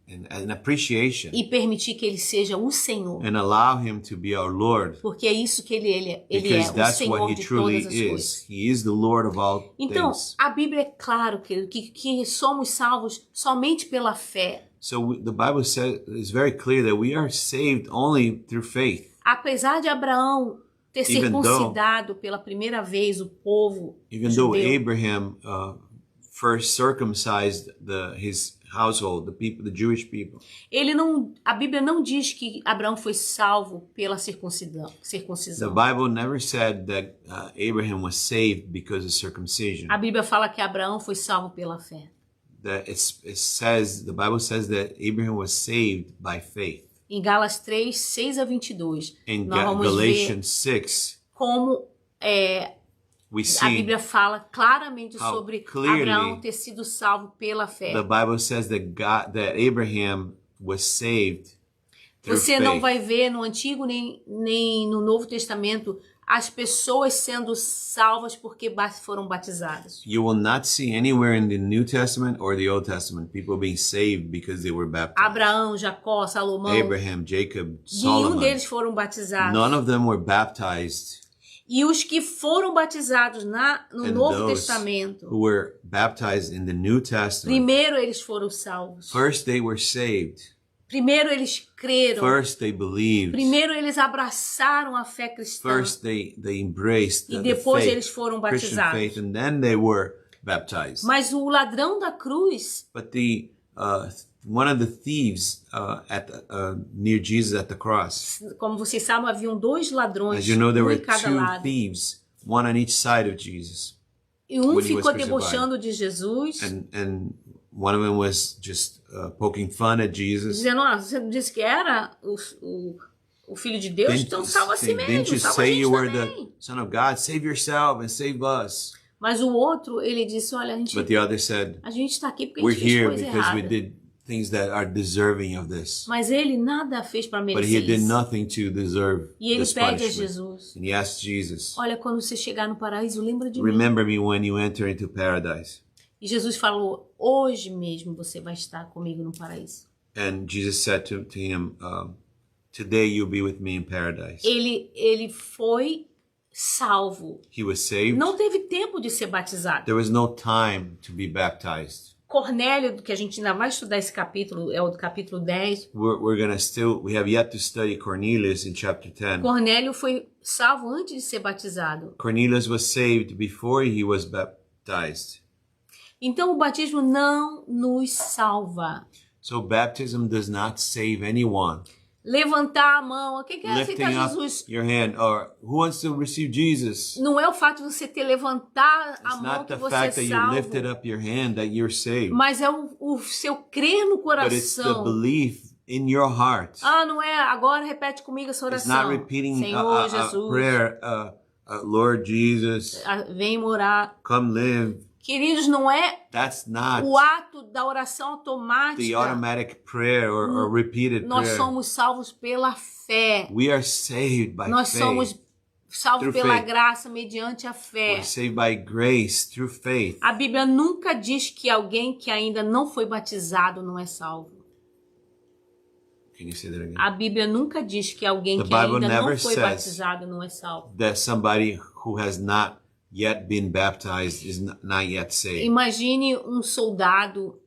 S2: in appreciation
S1: e permitir que Ele seja o Senhor.
S2: and allow Him to be our Lord.
S1: Porque é isso que Ele é. Ele é
S2: Because
S1: o
S2: that's what
S1: Senhor
S2: He
S1: de
S2: truly
S1: todas as coisas.
S2: is. He is the Lord of all
S1: Então,
S2: things.
S1: a Bíblia é claro que somos salvos somente pela fé.
S2: So the Bible says it's very clear that we are saved only through faith.
S1: Apesar de Abraão ter
S2: Even
S1: circuncidado pela primeira vez o povo
S2: Even though
S1: judeu,
S2: Abraham first circumcised his household, the people, the Jewish people,
S1: a Bíblia não diz que Abraão foi salvo pela circuncisão.
S2: the Bible never said that Abraham was saved because of circumcision.
S1: A Bíblia fala que Abraão foi salvo pela fé.
S2: The Bible says that Abraham was saved by faith.
S1: Em Gálatas 3, 6-22,
S2: In
S1: nós vamos
S2: Galatians 6,
S1: ver como
S2: we
S1: a
S2: see
S1: Bíblia fala claramente
S2: how
S1: sobre
S2: clearly
S1: Abraão ter sido salvo pela fé.
S2: the Bible says that Abraham was saved through
S1: Você não
S2: faith.
S1: vai ver no Antigo nem no Novo Testamento as pessoas sendo salvas porque foram batizadas.
S2: You will not see anywhere in the New Testament or the Old Testament people being saved because they were baptized.
S1: Abraão, Jacó, Salomão,
S2: Abraham, Jacob,
S1: nenhum
S2: Solomon,
S1: deles foram batizados.
S2: none of them were baptized.
S1: E os que foram batizados no
S2: And
S1: Novo
S2: those
S1: Testamento,
S2: who were baptized in the New Testament,
S1: primeiro eles foram salvos.
S2: first they were saved.
S1: Primeiro eles creram.
S2: First they believed.
S1: Primeiro eles abraçaram a fé cristã.
S2: First they embraced
S1: E
S2: the
S1: depois
S2: faith,
S1: eles foram
S2: Christian
S1: batizados.
S2: faith, and then they were baptized.
S1: Mas o ladrão da cruz,
S2: But one of the thieves near Jesus at the cross,
S1: como vocês sabem, haviam dois ladrões,
S2: as you know, there were
S1: em cada
S2: two
S1: lado.
S2: thieves, one on each side of Jesus,
S1: E um
S2: when he was
S1: ficou
S2: crucified.
S1: debochando de Jesus,
S2: and one of them was just poking fun at Jesus.
S1: dizendo, você não disse que era o Filho de Deus? Então salva a si
S2: Didn't
S1: mesmo,
S2: you
S1: salva a
S2: say
S1: gente
S2: you were
S1: também.
S2: the Son of God? Save yourself and save us.
S1: Mas o outro, ele disse, olha,
S2: But the other said,
S1: a gente está aqui porque a
S2: we're
S1: gente fez
S2: here
S1: coisa
S2: because we
S1: errada.
S2: did things that are deserving of this.
S1: Mas ele nada fez para
S2: But
S1: merecer
S2: he did
S1: isso.
S2: nothing to deserve
S1: E ele
S2: this
S1: pede a
S2: punishment.
S1: Jesus,
S2: And he asked Jesus,
S1: olha, quando você chegar no paraíso, lembra de mim.
S2: remember me when you enter into paradise.
S1: E Jesus falou, hoje mesmo você vai estar comigo no paraíso.
S2: And Jesus said to him, today you'll be with me in paradise.
S1: Ele foi salvo.
S2: He was saved.
S1: Não teve tempo de ser batizado.
S2: There was no time to be baptized.
S1: Cornélio, que a gente ainda vai estudar esse capítulo, é o do capítulo 10.
S2: We have yet to study Cornelius in chapter 10.
S1: Cornélio foi salvo antes de ser batizado.
S2: Cornelius was saved before he was baptized.
S1: Então o batismo não nos salva.
S2: So baptism does not save anyone.
S1: Levantar a mão, quem quer aceitar
S2: Lifting up
S1: Jesus?
S2: your hand, or who wants to receive Jesus?
S1: Não é o fato de você ter levantado a
S2: It's
S1: mão
S2: not
S1: que
S2: the
S1: você é
S2: fact that you
S1: salvo,
S2: lifted up your hand that you're saved,
S1: mas é o seu crer no
S2: but it's the
S1: coração.
S2: belief in your heart.
S1: Não é, agora repete comigo essa
S2: It's
S1: oração.
S2: not repeating
S1: Senhor
S2: a
S1: Jesus,
S2: prayer, Lord Jesus,
S1: vem morar.
S2: come live.
S1: Queridos, não é
S2: That's not
S1: o ato da oração
S2: the
S1: automática.
S2: automatic prayer or repeated
S1: Nós
S2: prayer.
S1: somos salvos pela fé.
S2: We are saved by
S1: Nós
S2: faith.
S1: somos salvos
S2: Through
S1: pela
S2: faith.
S1: graça mediante a fé.
S2: We're saved by grace through faith.
S1: A Bíblia nunca diz que alguém que ainda não foi batizado não é salvo.
S2: Can you say that again?
S1: A Bíblia nunca diz que alguém
S2: The
S1: que
S2: Bible
S1: ainda não
S2: never
S1: foi
S2: says
S1: batizado não é salvo.
S2: That somebody who has not yet been baptized is not yet saved.
S1: Imagine um soldado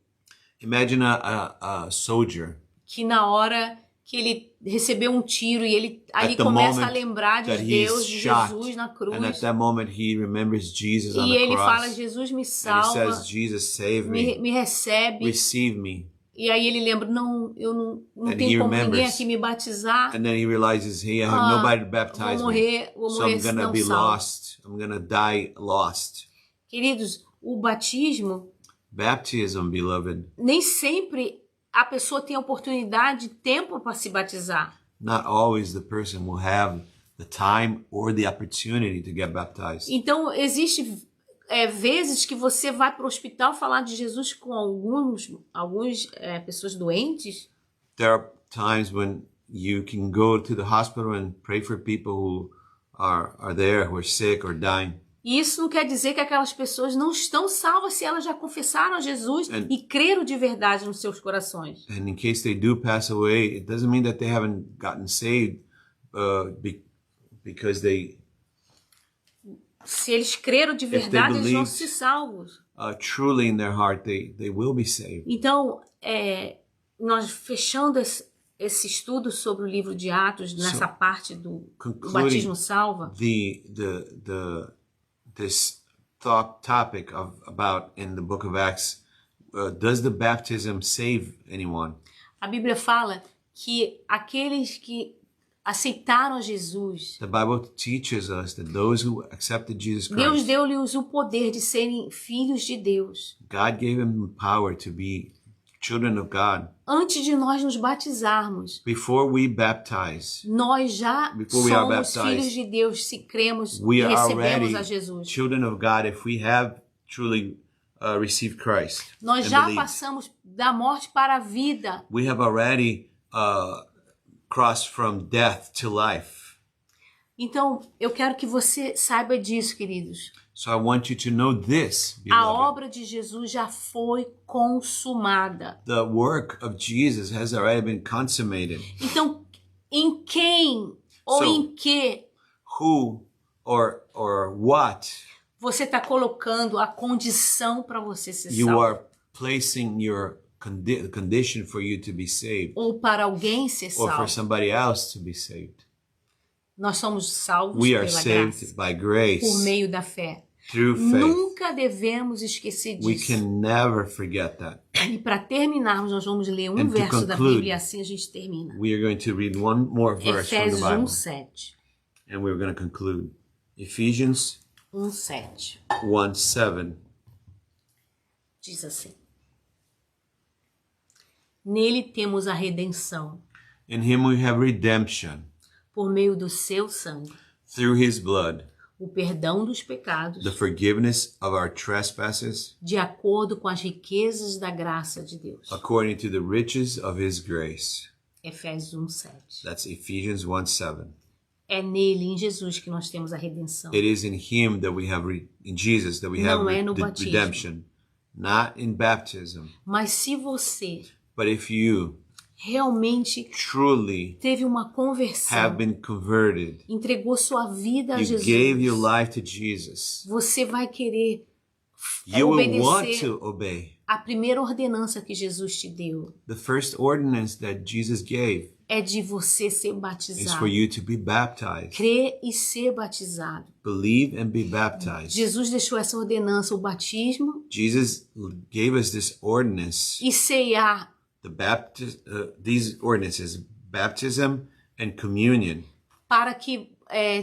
S2: Imagine a soldier
S1: que na hora que ele recebeu um tiro e ele ali
S2: at the
S1: começa a
S2: moment
S1: lembrar de
S2: that
S1: Deus,
S2: he's
S1: de
S2: shot,
S1: Jesus na cruz.
S2: and at that moment he remembers Jesus on
S1: E
S2: the
S1: ele fala,
S2: cross,
S1: Jesus me
S2: and he
S1: salva,
S2: says, Jesus, save me,
S1: me recebe.
S2: receive me.
S1: E aí ele lembra, não, eu não
S2: And
S1: tenho
S2: he
S1: como ninguém
S2: remembers.
S1: aqui me batizar.
S2: And then he realizes, hey, I have nobody to baptize
S1: Vou
S2: me,
S1: morrer
S2: so I'm gonna
S1: não
S2: be
S1: salvo.
S2: lost. I'm gonna die lost.
S1: Queridos, o batismo,
S2: Baptism, beloved,
S1: nem sempre a pessoa tem oportunidade, tempo para se batizar.
S2: not always the person will have the time or the opportunity to get baptized.
S1: Então, existe vezes que você vai para o hospital falar de Jesus com algumas pessoas doentes.
S2: There are times when you can go to the hospital and pray for people who are there, who are sick or dying.
S1: E isso não quer dizer que aquelas pessoas não estão salvas se elas já confessaram a Jesus e creram de verdade nos seus corações.
S2: And in case they do pass away, it doesn't mean that they haven't gotten saved because they
S1: Se eles creram de verdade, eles vão ser salvos.
S2: truly in their heart, they will be saved.
S1: Então, nós fechando esse estudo sobre o livro de Atos, nessa parte do batismo salva,
S2: this topic about in the book of Acts, does the baptism save anyone?
S1: a Bíblia fala que aqueles que aceitaram Jesus,
S2: The Bible teaches us that those who accepted Jesus
S1: Deus
S2: Christ,
S1: deu-lhes o poder de serem filhos de Deus.
S2: God gave them the power to be children of God.
S1: Antes de nós nos batizarmos,
S2: Before we baptize,
S1: nós já
S2: Before we are
S1: somos
S2: baptized,
S1: filhos de Deus se cremos
S2: we
S1: e
S2: are
S1: recebemos
S2: already
S1: a Jesus.
S2: children of God if we have truly received Christ.
S1: Nós
S2: and
S1: já
S2: believed.
S1: passamos da morte para a vida.
S2: We have already crossed from death to life.
S1: Então, eu quero que você saiba disso, queridos.
S2: So I want you to know this,
S1: A
S2: beloved.
S1: obra de Jesus já foi consumada.
S2: The work of Jesus has already been consummated.
S1: Então, em quem ou
S2: So-
S1: em que
S2: Who or what
S1: você está colocando a condição para você ser
S2: you
S1: salvo?
S2: are placing your condition for you to be saved,
S1: Ou para alguém ser
S2: or for
S1: salvo?
S2: somebody else to be saved.
S1: Nós somos salvos
S2: We are
S1: pela
S2: saved
S1: graça,
S2: by grace
S1: por meio da fé.
S2: through faith.
S1: Nunca devemos esquecer
S2: We
S1: disso.
S2: can never forget that.
S1: E para terminarmos, nós vamos ler um
S2: And to
S1: verso da
S2: conclude,
S1: Bíblia e assim a gente termina.
S2: We are going to read one more verse from the
S1: Efésios
S2: Bible,
S1: 1:7.
S2: and we're going to conclude. Ephesians
S1: 1:7
S2: 1:7.
S1: diz assim: Nele temos a redenção,
S2: In him we have redemption
S1: por meio do seu sangue,
S2: through his blood,
S1: o perdão dos pecados,
S2: the forgiveness of our trespasses,
S1: de acordo com as riquezas da graça de Deus.
S2: according to the riches of his grace.
S1: Efésios 1:7.
S2: That's Ephesians 1:7.
S1: É nele, em Jesus, que nós temos a redenção.
S2: It is in him that we have, in Jesus, that we have
S1: Não é no
S2: the
S1: batismo.
S2: redemption, not in baptism.
S1: Mas se você
S2: But if you
S1: realmente
S2: truly
S1: teve uma conversão,
S2: have been converted,
S1: entregou sua vida a
S2: you
S1: Jesus,
S2: gave your life to Jesus,
S1: você vai querer
S2: you will want
S1: obedecer
S2: to obey.
S1: a primeira ordenança que Jesus te deu.
S2: The first ordinance that Jesus gave
S1: É de você ser
S2: is
S1: batizado.
S2: for you to be baptized.
S1: Crer e ser batizado.
S2: Believe and be baptized.
S1: Jesus deixou essa ordenança, o batismo
S2: Jesus gave us this ordinance,
S1: e ceiar,
S2: these ordinances, baptism and communion,
S1: para que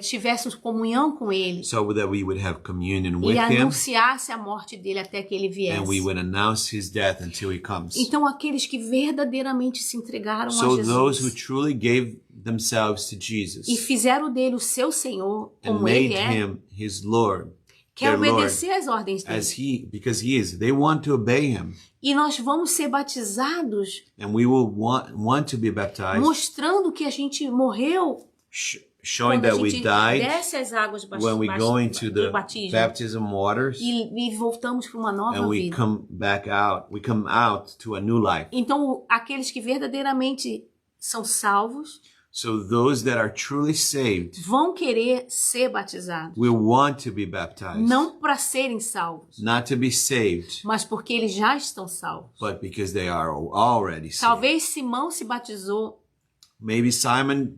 S1: tivéssemos comunhão com Ele
S2: so that we would have communion
S1: e
S2: with Him
S1: anunciasse a morte dele até que Ele
S2: and we
S1: viesse.
S2: would announce His death until He comes.
S1: Então, aqueles que verdadeiramente se entregaram a
S2: So those who
S1: Jesus
S2: truly gave themselves to
S1: e
S2: Jesus
S1: fizeram dele o seu Senhor,
S2: and
S1: como
S2: made
S1: Ele é,
S2: Him His Lord,
S1: quer
S2: their Lord,
S1: obedecer às ordens
S2: as
S1: dele.
S2: because He is, they want to obey Him,
S1: E nós vamos ser batizados
S2: and we will want to be baptized,
S1: mostrando que a gente morreu
S2: showing
S1: quando a
S2: that we
S1: gente
S2: died
S1: desce as águas
S2: when we go into
S1: do
S2: the
S1: batismo
S2: baptism waters
S1: e voltamos para uma nova
S2: and we
S1: vida.
S2: come back out. We come out to a new life.
S1: Então, aqueles que verdadeiramente são salvos
S2: So those that are truly saved
S1: vão querer ser batizados.
S2: will want to be baptized,
S1: Não para serem salvos,
S2: not to be saved,
S1: mas porque eles já estão salvos.
S2: but because they are already saved.
S1: Talvez Simão se batizou
S2: Maybe Simon,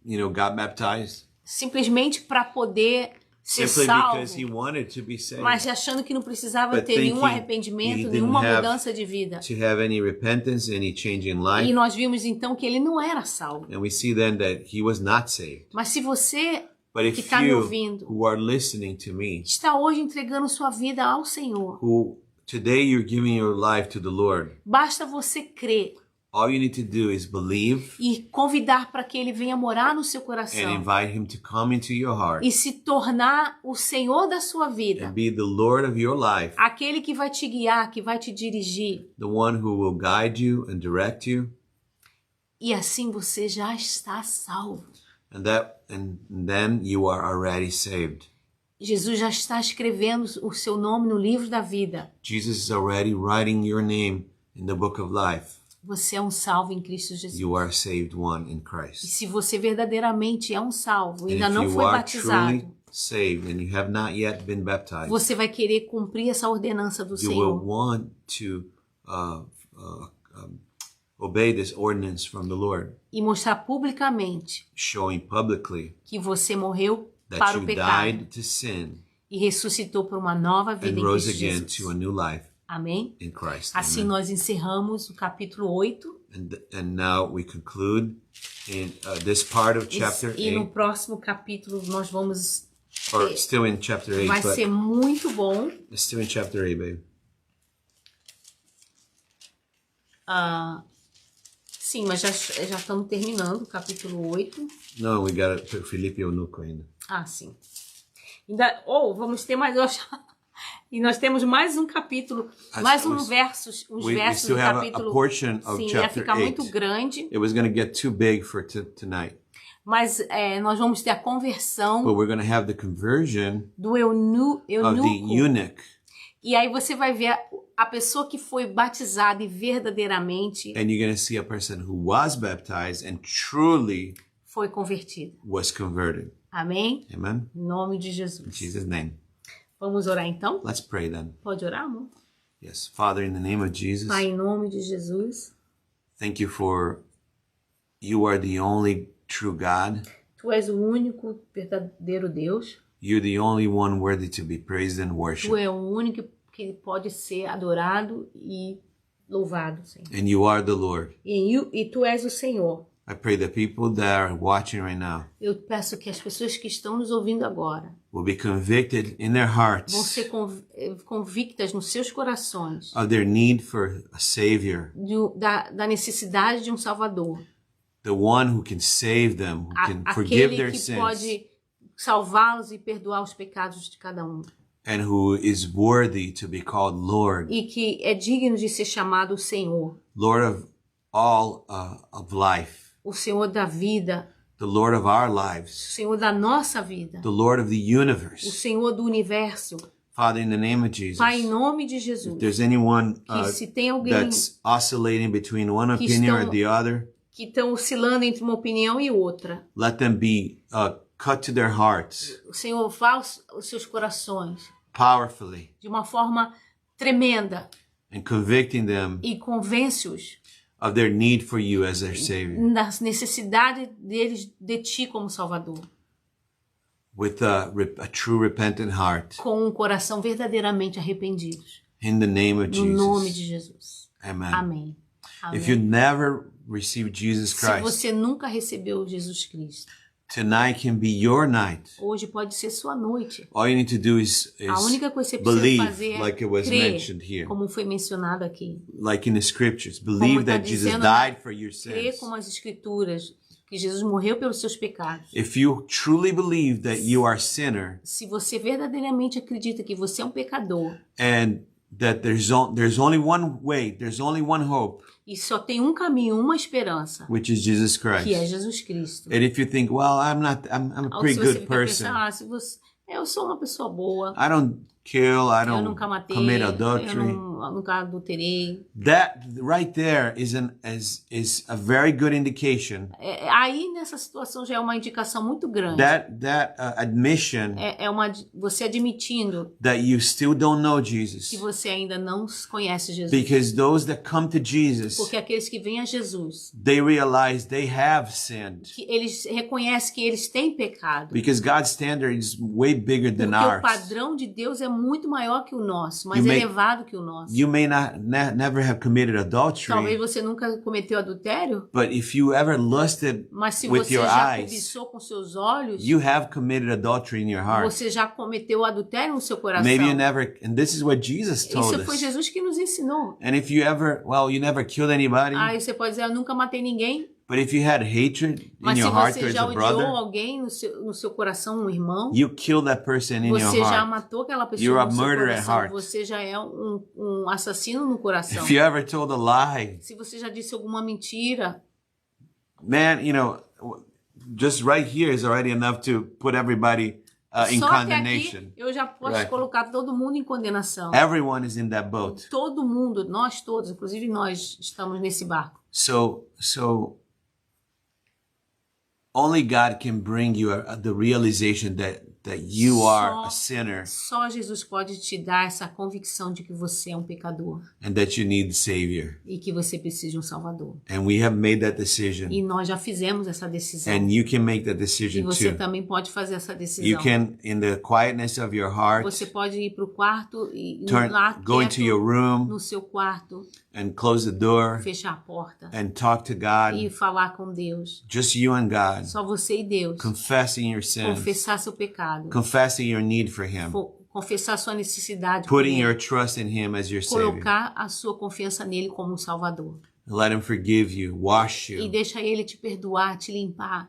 S2: got baptized
S1: simplesmente para poder ser
S2: simply
S1: salvo,
S2: because he wanted to be saved,
S1: mas achando que não precisava
S2: But
S1: ter nenhum
S2: thinking he
S1: arrependimento,
S2: didn't
S1: nenhuma
S2: have
S1: mudança de vida.
S2: to have any repentance, any change in
S1: E
S2: life.
S1: nós vimos então que ele não era salvo.
S2: And we see then that he was not saved.
S1: Mas se você
S2: But
S1: que
S2: if
S1: está me
S2: you
S1: ouvindo
S2: who are listening to me,
S1: está hoje entregando sua vida ao Senhor,
S2: who today you're giving your life to the Lord,
S1: basta você crer
S2: all you need to do is believe
S1: e convidar para que ele venha morar no seu
S2: and
S1: coração
S2: invite him to come into your heart
S1: e se tornar o Senhor da sua vida,
S2: and be the Lord of your life,
S1: aquele que vai te guiar, que vai te dirigir,
S2: the one who will guide you and direct you,
S1: e assim você já está salvo.
S2: and then you are already saved.
S1: Jesus já está escrevendo o seu nome no livro da vida.
S2: Jesus is already writing your name in the book of life.
S1: Você é um salvo em Cristo Jesus.
S2: You are saved one in
S1: E
S2: Christ.
S1: se você verdadeiramente é um salvo,
S2: And
S1: ainda
S2: if
S1: não
S2: you
S1: foi
S2: are
S1: batizado,
S2: truly saved and you have not yet been baptized,
S1: você vai querer cumprir essa ordenança do
S2: you will
S1: Senhor
S2: want to obey this ordinance from the Lord,
S1: e mostrar publicamente
S2: showing publicly
S1: que você morreu
S2: that
S1: para o
S2: you
S1: pecado
S2: died to sin
S1: e ressuscitou para uma nova vida
S2: and
S1: em
S2: rose
S1: Cristo
S2: again
S1: Jesus.
S2: to a new life
S1: Amém?
S2: in Christ.
S1: Assim
S2: Amen.
S1: nós encerramos o capítulo 8
S2: And now we conclude in this part of chapter
S1: e no
S2: 8,
S1: próximo capítulo nós vamos
S2: or still in chapter 8,
S1: vai
S2: but
S1: ser muito bom.
S2: it's still in chapter 8, babe.
S1: Sim, mas já estamos terminando o capítulo 8.
S2: No, we got it to Filipe Eunuco ainda.
S1: Ah, sim. Ainda, vamos ter mais. E nós temos mais um capítulo, mais uns versos
S2: We
S1: do
S2: still have
S1: capítulo.
S2: a portion of
S1: Sim, ia
S2: chapter
S1: ficar muito
S2: 8.
S1: grande,
S2: It was going to get too big for tonight.
S1: mas nós vamos ter a conversão
S2: But we're going to have the conversion
S1: do
S2: of the
S1: eunuco.
S2: eunuch.
S1: E aí você vai ver a pessoa que foi batizada e verdadeiramente
S2: And you're going to see a person who was baptized and truly
S1: foi convertida.
S2: was converted.
S1: Amém?
S2: Amen?
S1: Em nome de
S2: In
S1: Jesus.
S2: Jesus' name.
S1: Vamos orar então?
S2: Let's pray then.
S1: Pode orar, amor?
S2: Yes. Father, in the name of Jesus,
S1: Pai, em nome de Jesus.
S2: thank you for you are the only true God.
S1: Tu és o único verdadeiro Deus.
S2: You're the only one worthy to be praised and
S1: Tu
S2: worshipped.
S1: é o único que pode ser adorado e louvado, Senhor.
S2: And you are the Lord.
S1: E tu és o Senhor.
S2: I pray that people that are watching right now
S1: Eu peço que as pessoas que estão nos ouvindo agora
S2: will be convicted in their
S1: vão
S2: hearts
S1: ser convictas nos seus corações
S2: of their need for a Savior,
S1: da necessidade de um Salvador.
S2: the one who can save them, who can forgive
S1: Aquele
S2: their
S1: que
S2: sins,
S1: pode salvá-los e perdoar os pecados de cada um.
S2: and who is worthy to be called Lord,
S1: E que é digno de ser chamado Senhor.
S2: Lord of all of life,
S1: O Senhor da vida,
S2: the Lord of our
S1: o
S2: lives,
S1: Senhor da nossa vida,
S2: the Lord of the
S1: o
S2: universe,
S1: Senhor do universo,
S2: Father, in the name of Jesus,
S1: Pai, em nome de
S2: if
S1: Jesus,
S2: there's anyone
S1: que se tem alguém
S2: that's oscillating between one
S1: que
S2: opinion or
S1: estão-
S2: the other,
S1: que estão oscilando entre uma opinião e outra,
S2: let them be cut to their hearts
S1: o Senhor vá os seus corações
S2: powerfully
S1: de uma forma tremenda
S2: and convicting them
S1: e convence-os
S2: of their need for you as their Savior
S1: da necessidade deles de Ti como Salvador,
S2: with a true repentant heart.
S1: com um coração verdadeiramente arrependido.
S2: In the name of
S1: No nome
S2: Jesus.
S1: de Jesus.
S2: Amen.
S1: Amém.
S2: If you
S1: Amém.
S2: never received Jesus
S1: Se
S2: Christ,
S1: você nunca recebeu Jesus Cristo,
S2: tonight can be your night.
S1: hoje pode ser sua noite.
S2: All you need to do is
S1: A única coisa que você precisa
S2: believe,
S1: fazer é
S2: like it was
S1: crer,
S2: mentioned here,
S1: como foi mencionado aqui.
S2: like in the scriptures. Believe
S1: tá
S2: that Jesus
S1: dizendo,
S2: died for your
S1: Crer
S2: sins.
S1: como as Escrituras, que Jesus morreu pelos seus pecados.
S2: If you truly believe that you are a sinner
S1: Se você verdadeiramente acredita que você é um pecador
S2: and that there's only one way, there's only one hope,
S1: e só tem um caminho, uma esperança,
S2: which is Jesus
S1: que é
S2: Christ.
S1: Jesus Cristo.
S2: And if you think, well, I'm a
S1: Ou
S2: pretty
S1: se você
S2: good
S1: fica
S2: person.
S1: pensando, se você, eu sou uma pessoa boa,
S2: I don't kill, I
S1: eu
S2: don't
S1: nunca matei,
S2: commit
S1: eu
S2: adultery.
S1: nunca adulterei.
S2: That right there is a very good indication
S1: Aí nessa situação já é uma indicação muito grande.
S2: that admission
S1: Você admitindo
S2: that you still don't know
S1: que
S2: Jesus.
S1: você ainda não conhece Jesus.
S2: Because those that come to Jesus,
S1: Porque aqueles que vêm a Jesus,
S2: they realize they have sinned.
S1: que eles reconhecem que eles têm pecado.
S2: Because God's standard is way bigger than
S1: Porque o
S2: ours.
S1: padrão de Deus é muito maior que o nosso, mais
S2: You may-
S1: elevado que o nosso.
S2: You may never have committed
S1: Talvez
S2: adultery,
S1: você nunca cometeu adultério,
S2: but if you ever lusted
S1: mas se
S2: with
S1: você
S2: your
S1: já
S2: eyes,
S1: cobiçou com seus olhos,
S2: you have committed adultery in your heart.
S1: você já cometeu adultério no seu coração.
S2: Maybe you never, and this is what Jesus told
S1: Isso foi
S2: us.
S1: Jesus que nos ensinou.
S2: And if you never killed anybody,
S1: Aí você pode dizer, eu nunca matei ninguém.
S2: but if you had hatred in
S1: Mas se
S2: your heart
S1: você
S2: towards
S1: já
S2: a
S1: odiou
S2: brother,
S1: alguém no seu coração, um irmão,
S2: you killed that person in your
S1: você já
S2: heart.
S1: matou aquela pessoa
S2: You're a
S1: no seu
S2: murderer at
S1: coração.
S2: heart.
S1: Você já é um assassino no coração.
S2: If you ever told a lie,
S1: Se você já disse alguma mentira,
S2: man, just right here is already enough to put everybody in
S1: só até
S2: condemnation.
S1: aqui eu já posso
S2: Right.
S1: colocar todo mundo em condenação.
S2: Everyone is in that boat.
S1: Todo mundo, nós todos, inclusive nós, estamos nesse barco.
S2: So only God can bring you the realization that you are a sinner
S1: Só Jesus pode te dar essa convicção de que você é um pecador
S2: and that you need a Savior.
S1: e que você precisa de um Salvador.
S2: And we have made that decision.
S1: E nós já fizemos essa decisão.
S2: And you can make that
S1: E
S2: decision
S1: você
S2: too.
S1: também pode fazer essa
S2: You
S1: decisão.
S2: can, in the quietness of your heart,
S1: Você pode ir para o quarto e lá
S2: go into
S1: quieto,
S2: your room
S1: no seu quarto,
S2: and close the door
S1: fechar a porta
S2: and talk to God,
S1: e falar com Deus.
S2: just you and God,
S1: Só você e Deus.
S2: confessing your sins,
S1: Confessar seu pecado.
S2: confessing your need for Him,
S1: Confessar sua necessidade por
S2: putting
S1: Ele.
S2: your trust in Him as your Savior.
S1: Colocar a sua confiança nele como um Salvador.
S2: Let Him forgive you, wash
S1: E
S2: you,
S1: deixa Ele te perdoar, te limpar,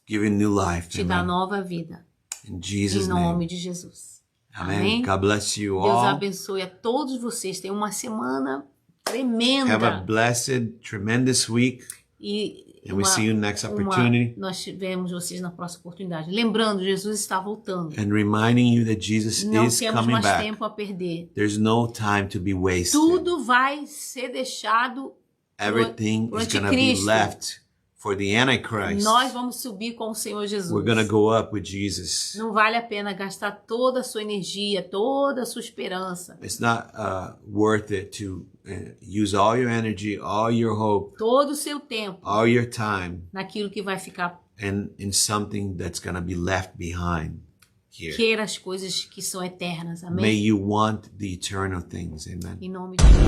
S2: give you new life.
S1: te dar
S2: Amen.
S1: nova vida.
S2: In
S1: Em
S2: Jesus'
S1: nome
S2: name.
S1: de Jesus.
S2: Amen.
S1: Amém?
S2: God bless you
S1: Deus
S2: all.
S1: abençoe a todos vocês. Tenham uma semana
S2: Have a
S1: tremenda.
S2: blessed, tremendous week.
S1: E
S2: And we see you next opportunity.
S1: nós tivemos vocês na próxima oportunidade. Lembrando, Jesus está voltando.
S2: And reminding you that Jesus
S1: Não
S2: is
S1: temos
S2: coming
S1: mais
S2: back.
S1: tempo a perder.
S2: There's no time to be wasted.
S1: Tudo vai ser deixado
S2: Everything
S1: pro
S2: is going to be
S1: anticristo.
S2: left for the Antichrist.
S1: Nós vamos subir com o Senhor Jesus.
S2: We're going to go up with Jesus.
S1: Não vale a pena gastar toda a sua energia, toda a sua esperança,
S2: It's not worth it to use all your energy, all your hope,
S1: todo o seu tempo
S2: all your time
S1: naquilo que vai ficar.
S2: in something that's going to be left behind here.
S1: Queira as coisas que são eternas. Amém?
S2: May you want the eternal things. Amen.
S1: Em nome de Jesus.